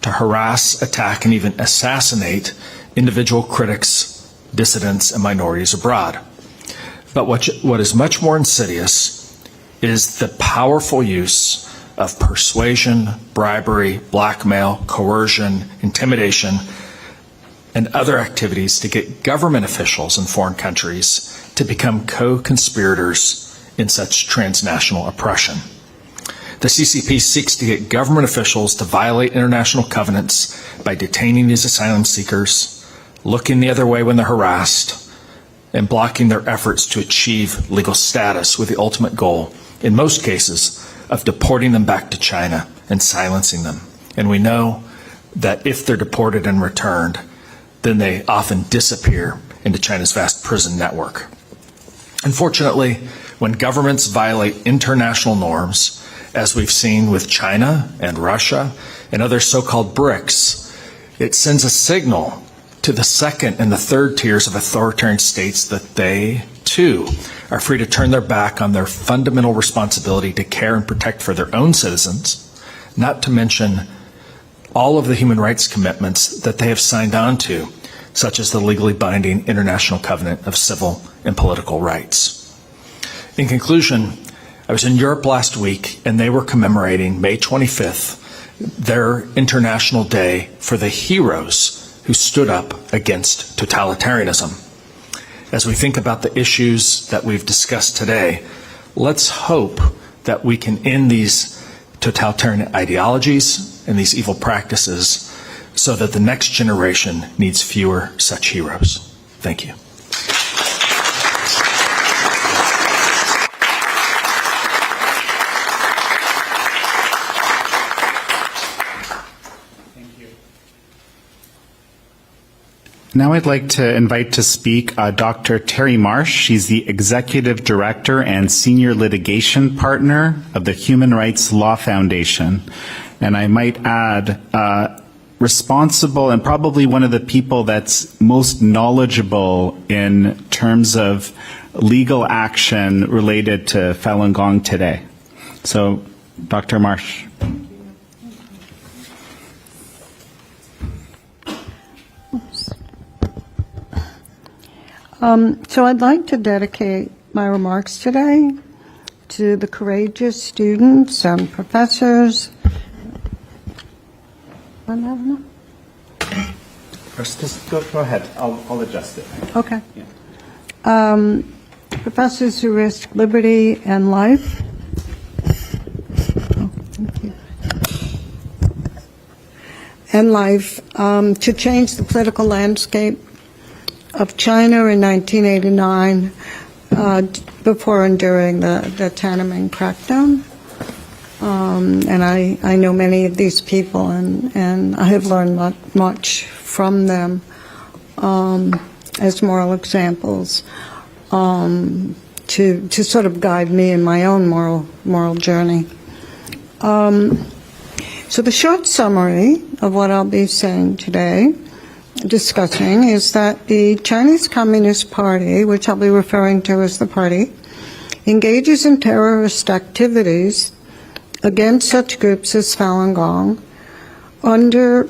to harass, attack, and even assassinate individual critics, dissidents, and minorities abroad. But what is much more insidious is the powerful use of persuasion, bribery, blackmail, coercion, intimidation, and other activities to get government officials in foreign countries to become co-conspirators in such transnational oppression. The CCP seeks to get government officials to violate international covenants by detaining these asylum seekers, looking the other way when they're harassed, and blocking their efforts to achieve legal status with the ultimate goal, in most cases, of deporting them back to China and silencing them. And we know that if they're deported and returned, then they often disappear into China's vast prison network. Unfortunately, when governments violate international norms, as we've seen with China and Russia and other so-called BRICS, it sends a signal to the second and the third tiers of authoritarian states that they, too, are free to turn their back on their fundamental responsibility to care and protect for their own citizens, not to mention all of the human rights commitments that they have signed on to, such as the legally binding International Covenant of Civil and Political Rights. In conclusion, I was in Europe last week, and they were commemorating May 25th, their International Day for the heroes who stood up against totalitarianism. As we think about the issues that we've discussed today, let's hope that we can end these totalitarian ideologies and these evil practices so that the next generation needs fewer such heroes. Thank you. Now I'd like to invite to speak Dr. Terri Marsh. She's the Executive Director and Senior Litigation Partner of the Human Rights Law Foundation. And I might add, responsible and probably one of the people that's most knowledgeable in terms of legal action related to Falun Gong today. So, Dr. Marsh. So I'd like to dedicate my remarks today to the courageous students and professors. Just go ahead. I'll adjust it. Okay. Yeah. Professors who risk liberty and life. Oh, thank you. And life to change the political landscape of China in 1989, before and during the Tiananmen crackdown. And I know many of these people, and I have learned much from them as moral examples to sort of guide me in my own moral journey. So the short summary of what I'll be saying today, discussing, is that the Chinese Communist Party, which I'll be referring to as the party, engages in terrorist activities against such groups as Falun Gong under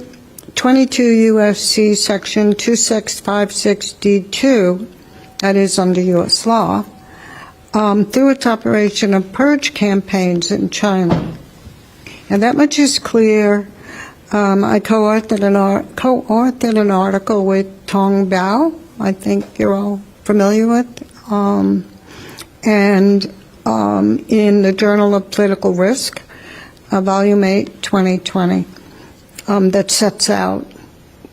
22 U.S.C. Section 2656D2, that is under U.S. law, through its operation of purge campaigns in China. And that much is clear. I co-authored an article with Tong Bao, I think you're all familiar with, and in the Journal of Political Risk, Volume 8, 2020, that sets out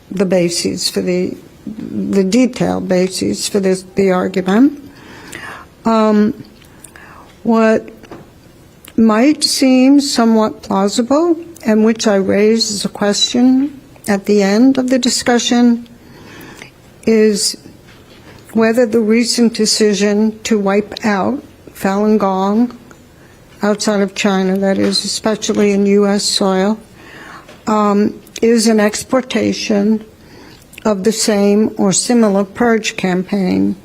the bases for the detailed bases for the argument. What might seem somewhat plausible, and which I raise as a question at the end of the discussion, is whether the recent decision to wipe out Falun Gong outside of China, that is, especially in U.S. soil, is an exportation of the same or similar purge campaign.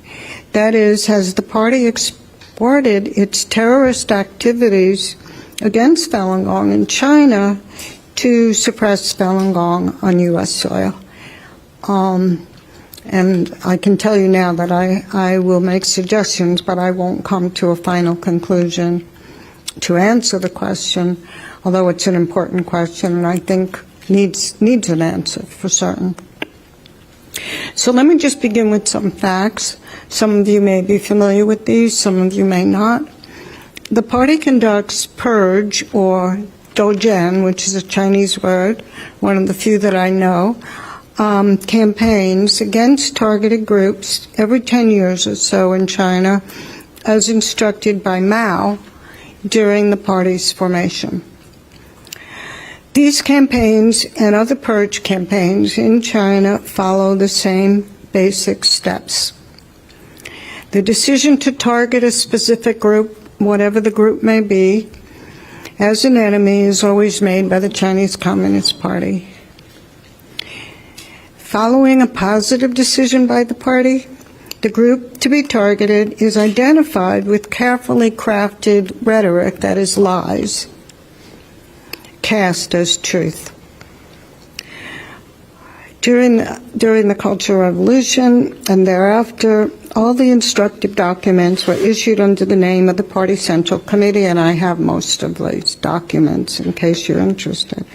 That is, has the party exported its terrorist activities against Falun Gong in China to suppress Falun Gong on U.S. soil. And I can tell you now that I will make suggestions, but I won't come to a final conclusion to answer the question, although it's an important question and I think needs an answer for certain. So let me just begin with some facts. Some of you may be familiar with these, some of you may not. the party conducts purge or doujian, which is a Chinese word, one of the few that I know, campaigns against targeted groups every 10 years or so in China, as instructed by Mao during the party's formation. These campaigns and other purge campaigns in China follow the same basic steps. The decision to target a specific group, whatever the group may be, as an enemy is always made by the Chinese Communist Party. Following a positive decision by the party, the group to be targeted is identified with carefully crafted rhetoric, that is lies, cast as truth. During the Cultural Revolution and thereafter, all the instructive documents were issued under the name of the Party Central Committee, and I have most of these documents in case you're interested.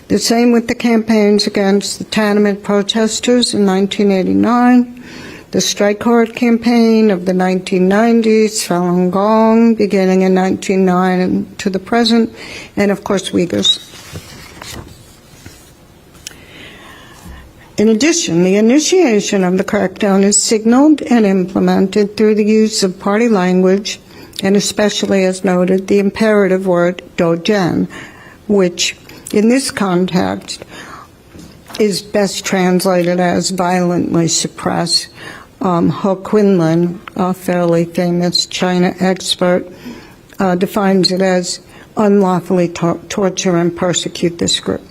The same with the campaigns against the Tiananmen protesters in 1989, the Strike Hard campaign of the 1990s, Falun Gong beginning in 1999 and to the present, and of course Uyghurs. In addition, the initiation of the crackdown is signaled and implemented through the use of party language, and especially, as noted, the imperative word doujian, which in this context is best translated as violently suppress. Ho Quinlan, a fairly famous China expert, defines it as unlawfully torture and persecute this group.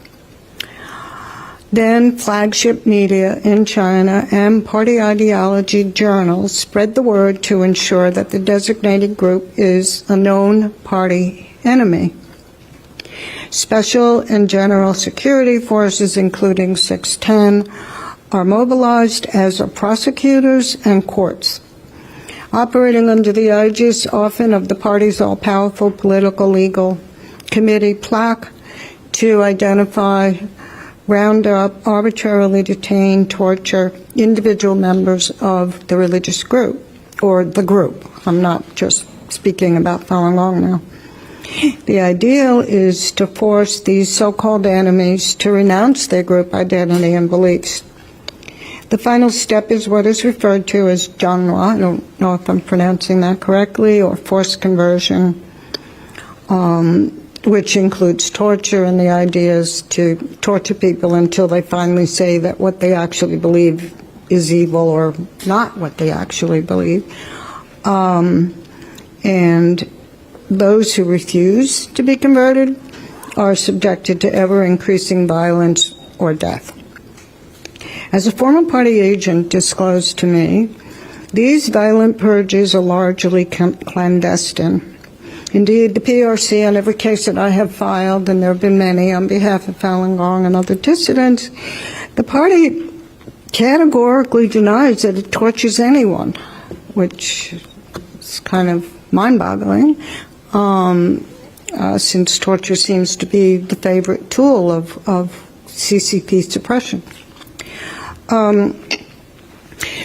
Then flagship media in China and party ideology journals spread the word to ensure that the designated group is a known party enemy. Special and general security forces, including 610, are mobilized, as are prosecutors and courts, operating under the aegis often of the party's all-powerful political legal committee plaque to identify, round up, arbitrarily detain, torture individual members of the religious group, or the group. I'm not just speaking about Falun Gong now. The ideal is to force these so-called enemies to renounce their group identity and beliefs. The final step is what is referred to as Zhanghua, I don't know if I'm pronouncing that correctly, or forced conversion, which includes torture, and the idea is to torture people until they finally say that what they actually believe is evil or not what they actually believe. And those who refuse to be converted are subjected to ever-increasing violence or death. As a former party agent disclosed to me, these violent purges are largely clandestine. Indeed, the PRC, on every case that I have filed, and there have been many on behalf of Falun Gong and other dissidents, the party categorically denies that it tortures anyone, which is kind of mind-boggling, since torture seems to be the favorite tool of CCP suppression.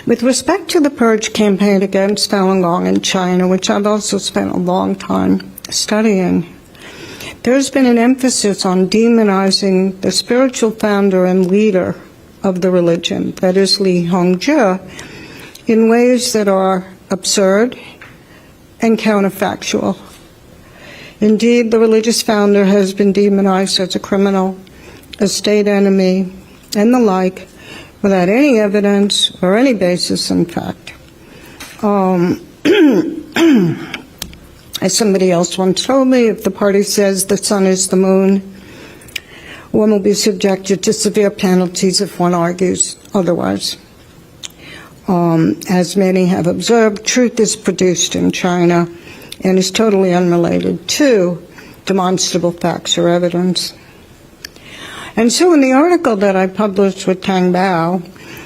With respect to the purge campaign against Falun Gong in China, which I've also spent a long time studying, there's been an emphasis on demonizing the spiritual founder and leader of the religion, that is Li Hongzhi, in ways that are absurd and counterfactual. Indeed, the religious founder has been demonized as a criminal, a state enemy, and the like, without any evidence or any basis in fact. As somebody else once told me, if the party says the sun is the moon, one will be subjected to severe penalties if one argues otherwise. As many have observed, truth is produced in China and is totally unrelated to demonstrable facts or evidence. And so in the article that I published with Tang Bao,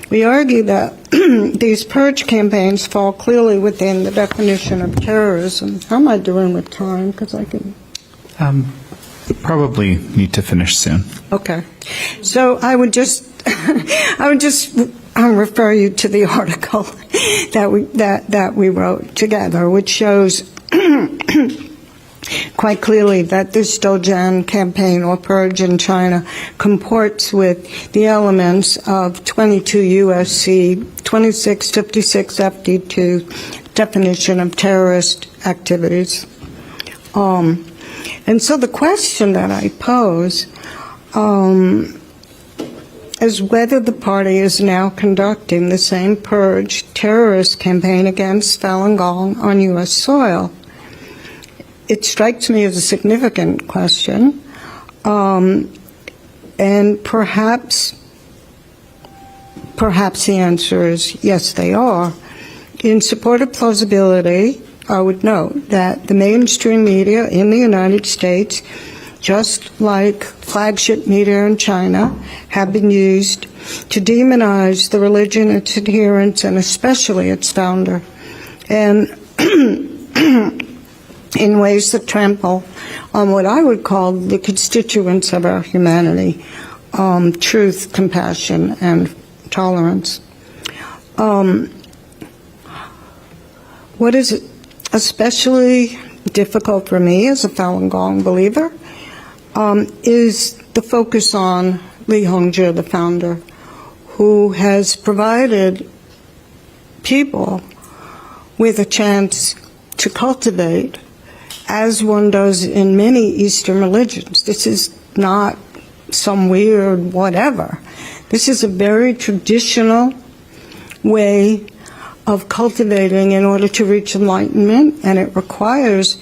we argue that these purge campaigns fall clearly within the definition of terrorism. How am I doing with time? Because I can... Probably need to finish soon. Okay. So I would just refer you to the article that we wrote together, which shows quite clearly that this Doujian campaign or purge in China comports with the elements of 22 U.S.C. 2656 FD2 definition of terrorist activities. And so the question that I pose is whether the party is now conducting the same purge terrorist campaign against Falun Gong on U.S. soil. It strikes me as a significant question, and perhaps the answer is yes, they are. In support of plausibility, I would note that the mainstream media in the United States, just like flagship media in China, have been used to demonize the religion, its adherents, and especially its founder, and in ways that trample on what I would call the constituents of our humanity, truth, compassion, and tolerance. What is especially difficult for me as a Falun Gong believer is the focus on Li Hongzhi, the founder, who has provided people with a chance to cultivate, as one does in many Eastern religions. This is not some weird whatever. This is a very traditional way of cultivating in order to reach enlightenment, and it requires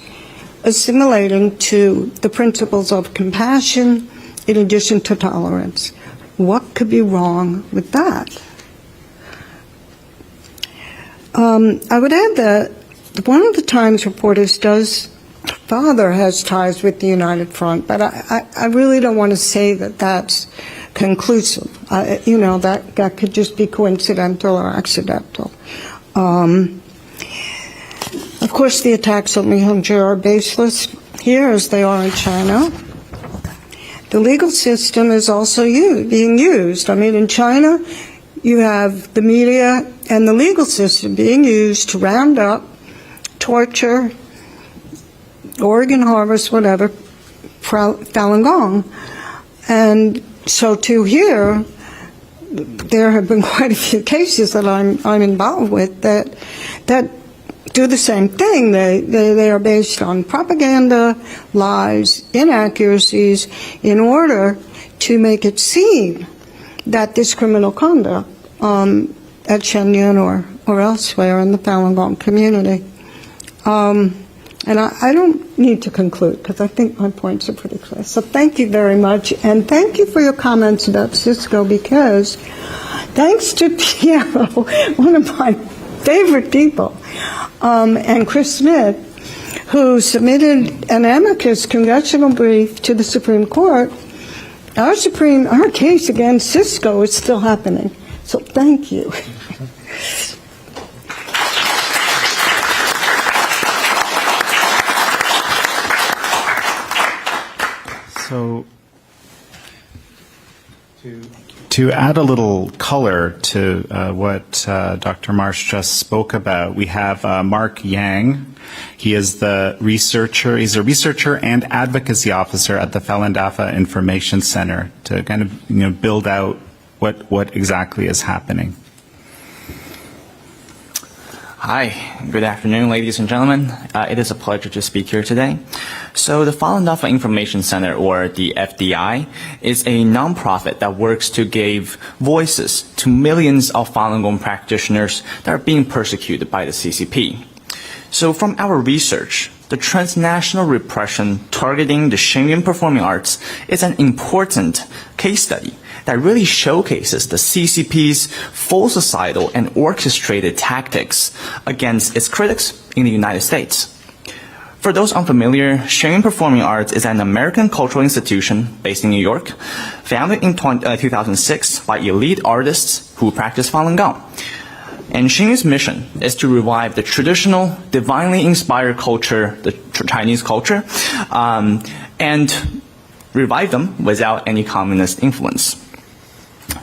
assimilating to the principles of compassion in addition to tolerance. What could be wrong with that? I would add that one of the Times reporters father has ties with the United Front, but I really don't want to say that that's conclusive. That could just be coincidental or accidental. Of course, the attacks on Li Hongzhi are baseless here as they are in China. The legal system is also being used. I mean, in China, you have the media and the legal system being used to round up, torture, organ harvest, whatever, Falun Gong. And so too here, there have been quite a few cases that I'm involved with that do the same thing. They are based on propaganda, lies, inaccuracies, in order to make it seem that this criminal conduct at Shenyang or elsewhere in the Falun Gong community. And I don't need to conclude because I think my points are pretty clear. So thank you very much, and thank you for your comments about Cisco, because thanks to Piero, one of my favorite people, and Chris Smith, who submitted an amicus congressional brief to the Supreme Court, our case against Cisco is still happening. So thank you. So, to add a little color to what Dr. Marsh just spoke about, we have Mark Yang. He is the researcher. He's a researcher and advocacy officer at the Falun Dafa Information Center to kind of build out what exactly is happening. Hi, good afternoon, ladies and gentlemen. It is a pleasure to speak here today. So the Falun Dafa Information Center, or the FDI, is a nonprofit that works to give voices to millions of Falun Gong practitioners that are being persecuted by the CCP. So from our research, the transnational repression targeting the Shenyang performing arts is an important case study that really showcases the CCP's full societal and orchestrated tactics against its critics in the United States. For those unfamiliar, Shenyang Performing Arts is an American cultural institution based in New York, founded in 2006 by elite artists who practice Falun Gong. And Shenyang's mission is to revive the traditional, divinely inspired culture, the Chinese culture, and revive them without any communist influence.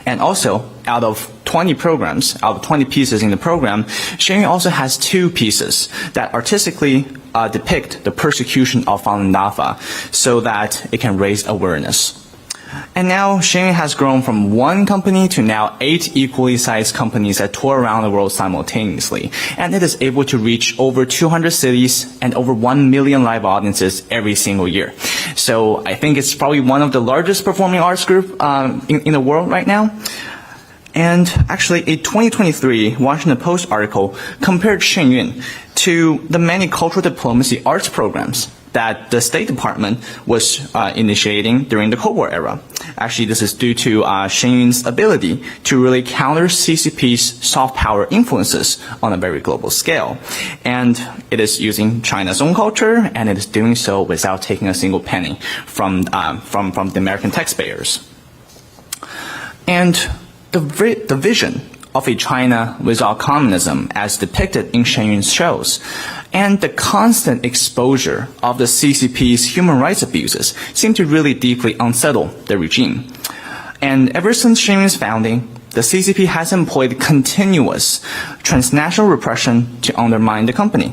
And also, out of 20 pieces in the program, Shenyang also has 2 pieces that artistically depict the persecution of Falun Dafa so that it can raise awareness. And now, Shenyun has grown from one company to now 8 equally sized companies that tour around the world simultaneously. And it is able to reach over 200 cities and over 1 million live audiences every single year. So I think it's probably one of the largest performing arts group in the world right now. And actually, a 2023 Washington Post article compared Shenyun to the many cultural diplomacy arts programs that the State Department was initiating during the Cold War era. Actually, this is due to Shenyun's ability to really counter CCP's soft power influences on a very global scale. And it is using China's own culture, and it is doing so without taking a single penny from the American taxpayers. And the vision of a China without communism as depicted in Shenyun's shows, and the constant exposure of the CCP's human rights abuses seem to really deeply unsettle the regime. And ever since Shenyun's founding, the CCP has employed continuous transnational repression to undermine the company.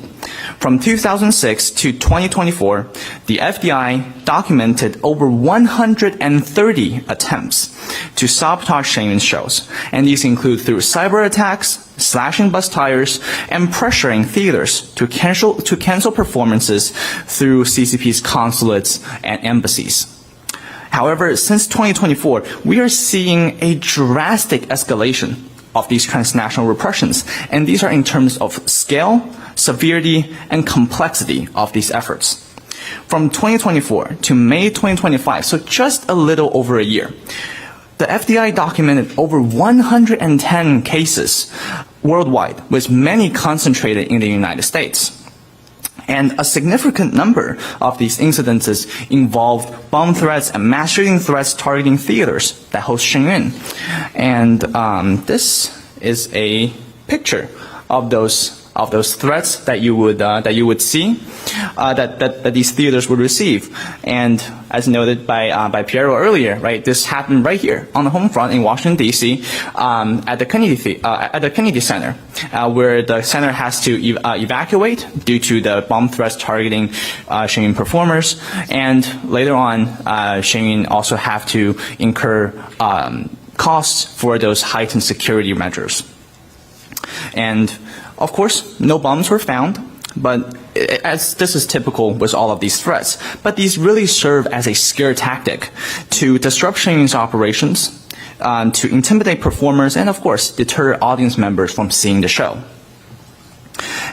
From 2006 to 2024, the FDI documented over 130 attempts to sabotage Shenyun's shows, and these include through cyber attacks, slashing bus tires, and pressuring theaters to cancel performances through CCP's consulates and embassies. However, since 2024, we are seeing a drastic escalation of these transnational repressions, and these are in terms of scale, severity, and complexity of these efforts. From 2024 to May 2025, so just a little over a year, the FDI documented over 110 cases worldwide, with many concentrated in the United States. And a significant number of these incidences involved bomb threats and mass shooting threats targeting theaters that host Shenyun. And this is a picture of those threats that you would see that these theaters would receive. And as noted by Piero earlier, right, this happened right here on the home front in Washington D.C. At the Kennedy Center, where the center has to evacuate due to the bomb threats targeting Shenyun performers, and later on, Shenyun also have to incur costs for those heightened security measures. And of course, no bombs were found, but as this is typical with all of these threats, but these really serve as a scare tactic to disrupt Shenyun's operations, to intimidate performers, and of course, deter audience members from seeing the show.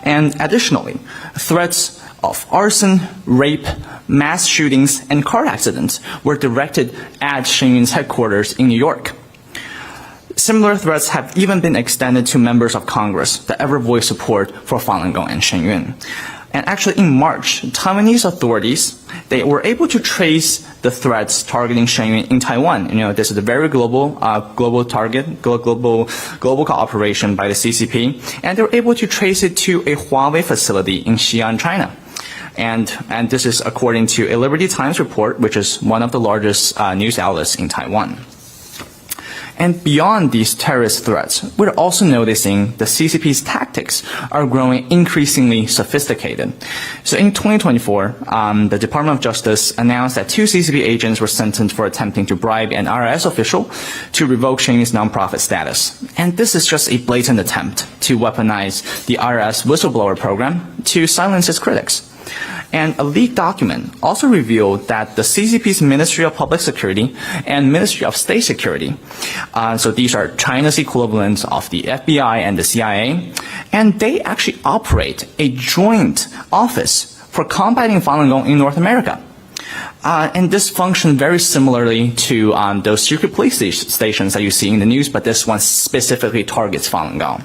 And additionally, threats of arson, rape, mass shootings, and car accidents were directed at Shenyun's headquarters in New York. Similar threats have even been extended to members of Congress that ever voiced support for Falun Gong and Shenyun. And actually, in March, Taiwanese authorities, they were able to trace the threats targeting Shenyun in Taiwan. You know, this is a very global target, global cooperation by the CCP, and they were able to trace it to a Huawei facility in Xi'an, China. And this is according to a Liberty Times report, which is one of the largest news outlets in Taiwan. And beyond these terrorist threats, we're also noticing the CCP's tactics are growing increasingly sophisticated. So in 2024, the Department of Justice announced that 2 CCP agents were sentenced for attempting to bribe an IRS official to revoke Shenyun's nonprofit status. And this is just a blatant attempt to weaponize the IRS whistleblower program to silence its critics. And a leaked document also revealed that the CCP's Ministry of Public Security and Ministry of State Security, so these are China's equivalents of the FBI and the CIA, and they actually operate a joint office for combating Falun Gong in North America. And this functioned very similarly to those secret police stations that you see in the news, but this one specifically targets Falun Gong.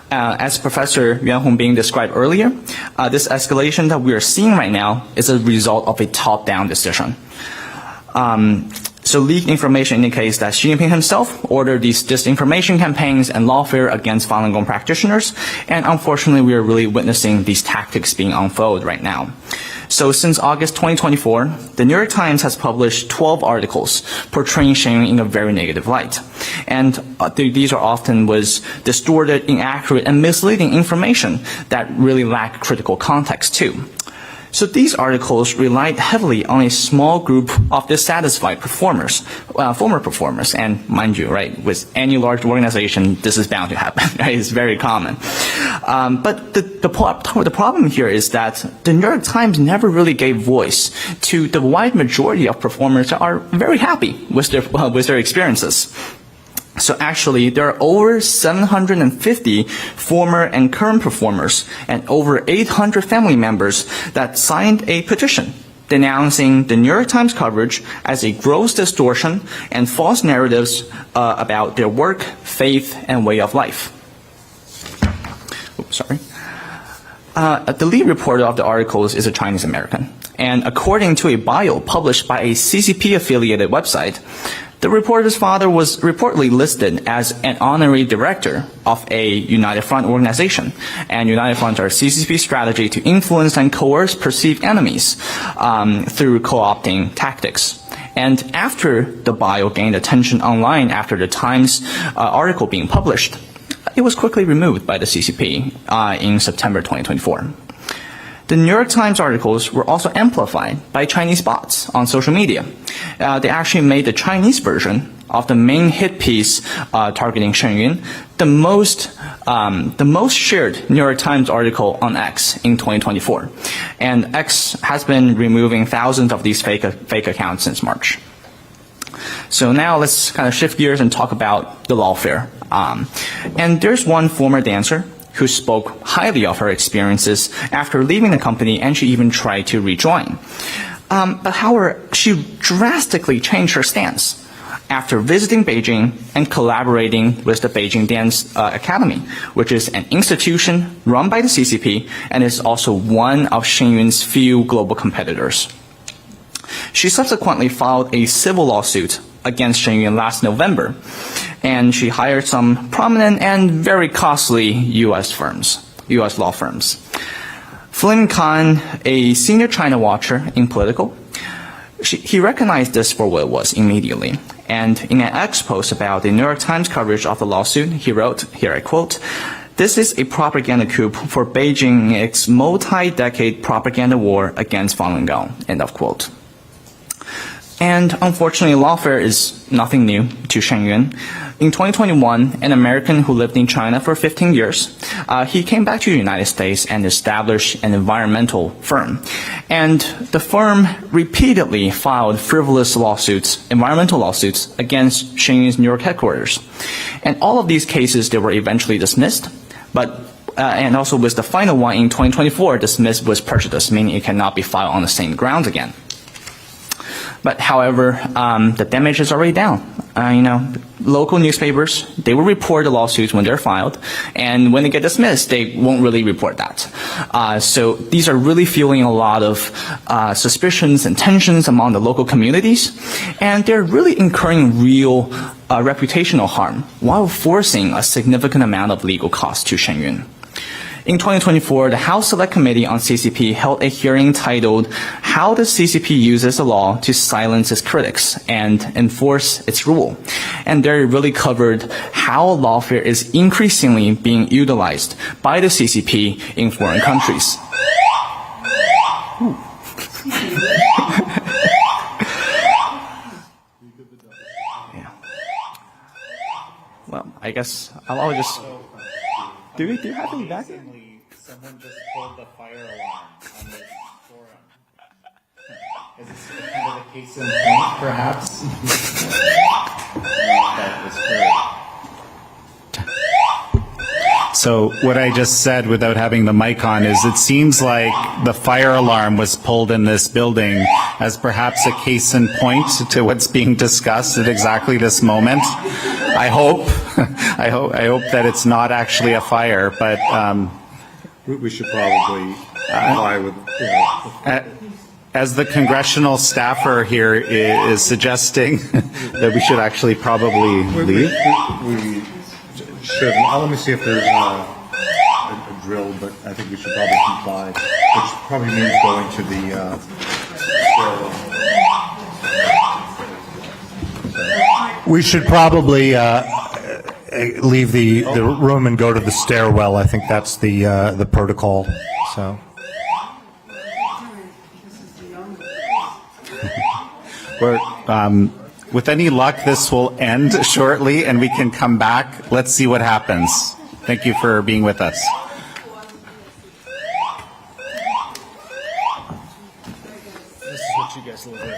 As Professor Yuan Hongbin described earlier, this escalation that we are seeing right now is a result of a top-down decision. So leaked information indicates that Xi Jinping himself ordered these disinformation campaigns and lawfare against Falun Gong practitioners, and unfortunately we are really witnessing these tactics being unfolded right now. So since August 2024, the New York Times has published 12 articles portraying Shen Yun in a very negative light. And these are often with distorted, inaccurate, and misleading information that really lack critical context too. So these articles relied heavily on a small group of dissatisfied performers, former performers, and mind you, right, with any large organization, this is bound to happen, right? It's very common. But the problem here is that the New York Times never really gave voice to the wide majority of performers that are very happy with their experiences. So actually, there are over 750 former and current performers and over 800 family members that signed a petition denouncing the New York Times coverage as a gross distortion and false narratives about their work, faith, and way of life. Oops, sorry. The lead reporter of the articles is a Chinese American. And according to a bio published by a CCP-affiliated website, the reporter's father was reportedly listed as an honorary director of a United Front organization. And United Front are CCP strategy to influence and coerce perceived enemies through co-opting tactics. And after the bio gained attention online after the Times article being published, it was quickly removed by the CCP in September 2024. The New York Times articles were also amplified by Chinese bots on social media. They actually made the Chinese version of the main hit piece targeting Shen Yun the most shared New York Times article on X in 2024. And X has been removing thousands of these fake accounts since March. So now let's kind of shift gears and talk about the lawfare. And there's one former dancer who spoke highly of her experiences after leaving the company, and she even tried to rejoin. But however, she drastically changed her stance after visiting Beijing and collaborating with the Beijing Dance Academy, which is an institution run by the CCP and is also one of Shen Yun's few global competitors. She subsequently filed a civil lawsuit against Shen Yun last November, and she hired some prominent and very costly U.S. law firms. Flynn Khan, a senior China watcher in Political, he recognized this for what it was immediately. And in an X post about the New York Times coverage of the lawsuit, he wrote, here I quote, "This is a propaganda coup for Beijing in its multi-decade propaganda war against Falun Gong," end of quote. And unfortunately, lawfare is nothing new to Shen Yun. In 2021, an American who lived in China for 15 years, he came back to the United States and established an environmental firm. And the firm repeatedly filed frivolous lawsuits, environmental lawsuits, against Shen Yun's New York headquarters. And all of these cases, they were eventually dismissed, but and also with the final one in 2024, dismissed with prejudice, meaning it cannot be filed on the same grounds again. But however, the damage is already down. Local newspapers, they will report the lawsuits when they're filed, and when they get dismissed, they won't really report that. So these are really fueling a lot of suspicions and tensions among the local communities, and they're really incurring real reputational harm while forcing a significant amount of legal costs to Shen Yun. In 2024, the House Select Committee on CCP held a hearing titled "How the CCP Uses the Law to Silence Its Critics and Enforce Its Rule." And they really covered how lawfare is increasingly being utilized by the CCP in foreign countries. Yeah. Well, I guess I'll just... Do you have any backup? Someone just pulled the fire alarm on this forum. Is this kind of a case in point, perhaps? That was heard. So what I just said without having the mic on is it seems like the fire alarm was pulled in this building as perhaps a case in point to what's being discussed at exactly this moment. I hope that it's not actually a fire, but we should probably comply with. as the congressional staffer here is suggesting that we should actually probably leave. We should. Let me see if there's a drill, but I think we should probably comply, which probably means going to the We should probably leave the room and go to the stairwell. I think that's the protocol. So. With any luck, this will end shortly and we can come back. Let's see what happens. Thank you for being with us. This is what you guys live with.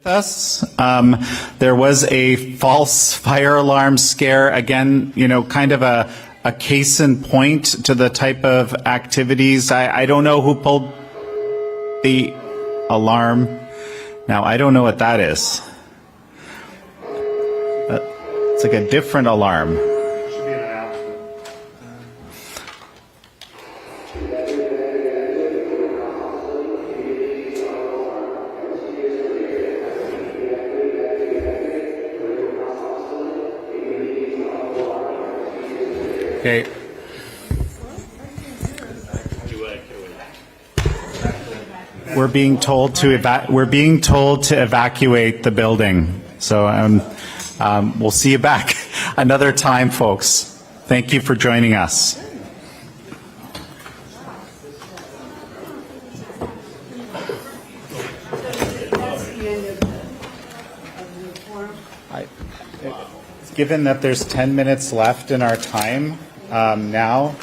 us. There was a false fire alarm scare. Again, kind of a case in point to the type of activities. I don't know who pulled the alarm. Now, I don't know what that is. It's like a different alarm. Okay. We're being told to evacuate the building. So we'll see you back another time, folks. Thank you for joining us. Given that there's 10 minutes left in our time now,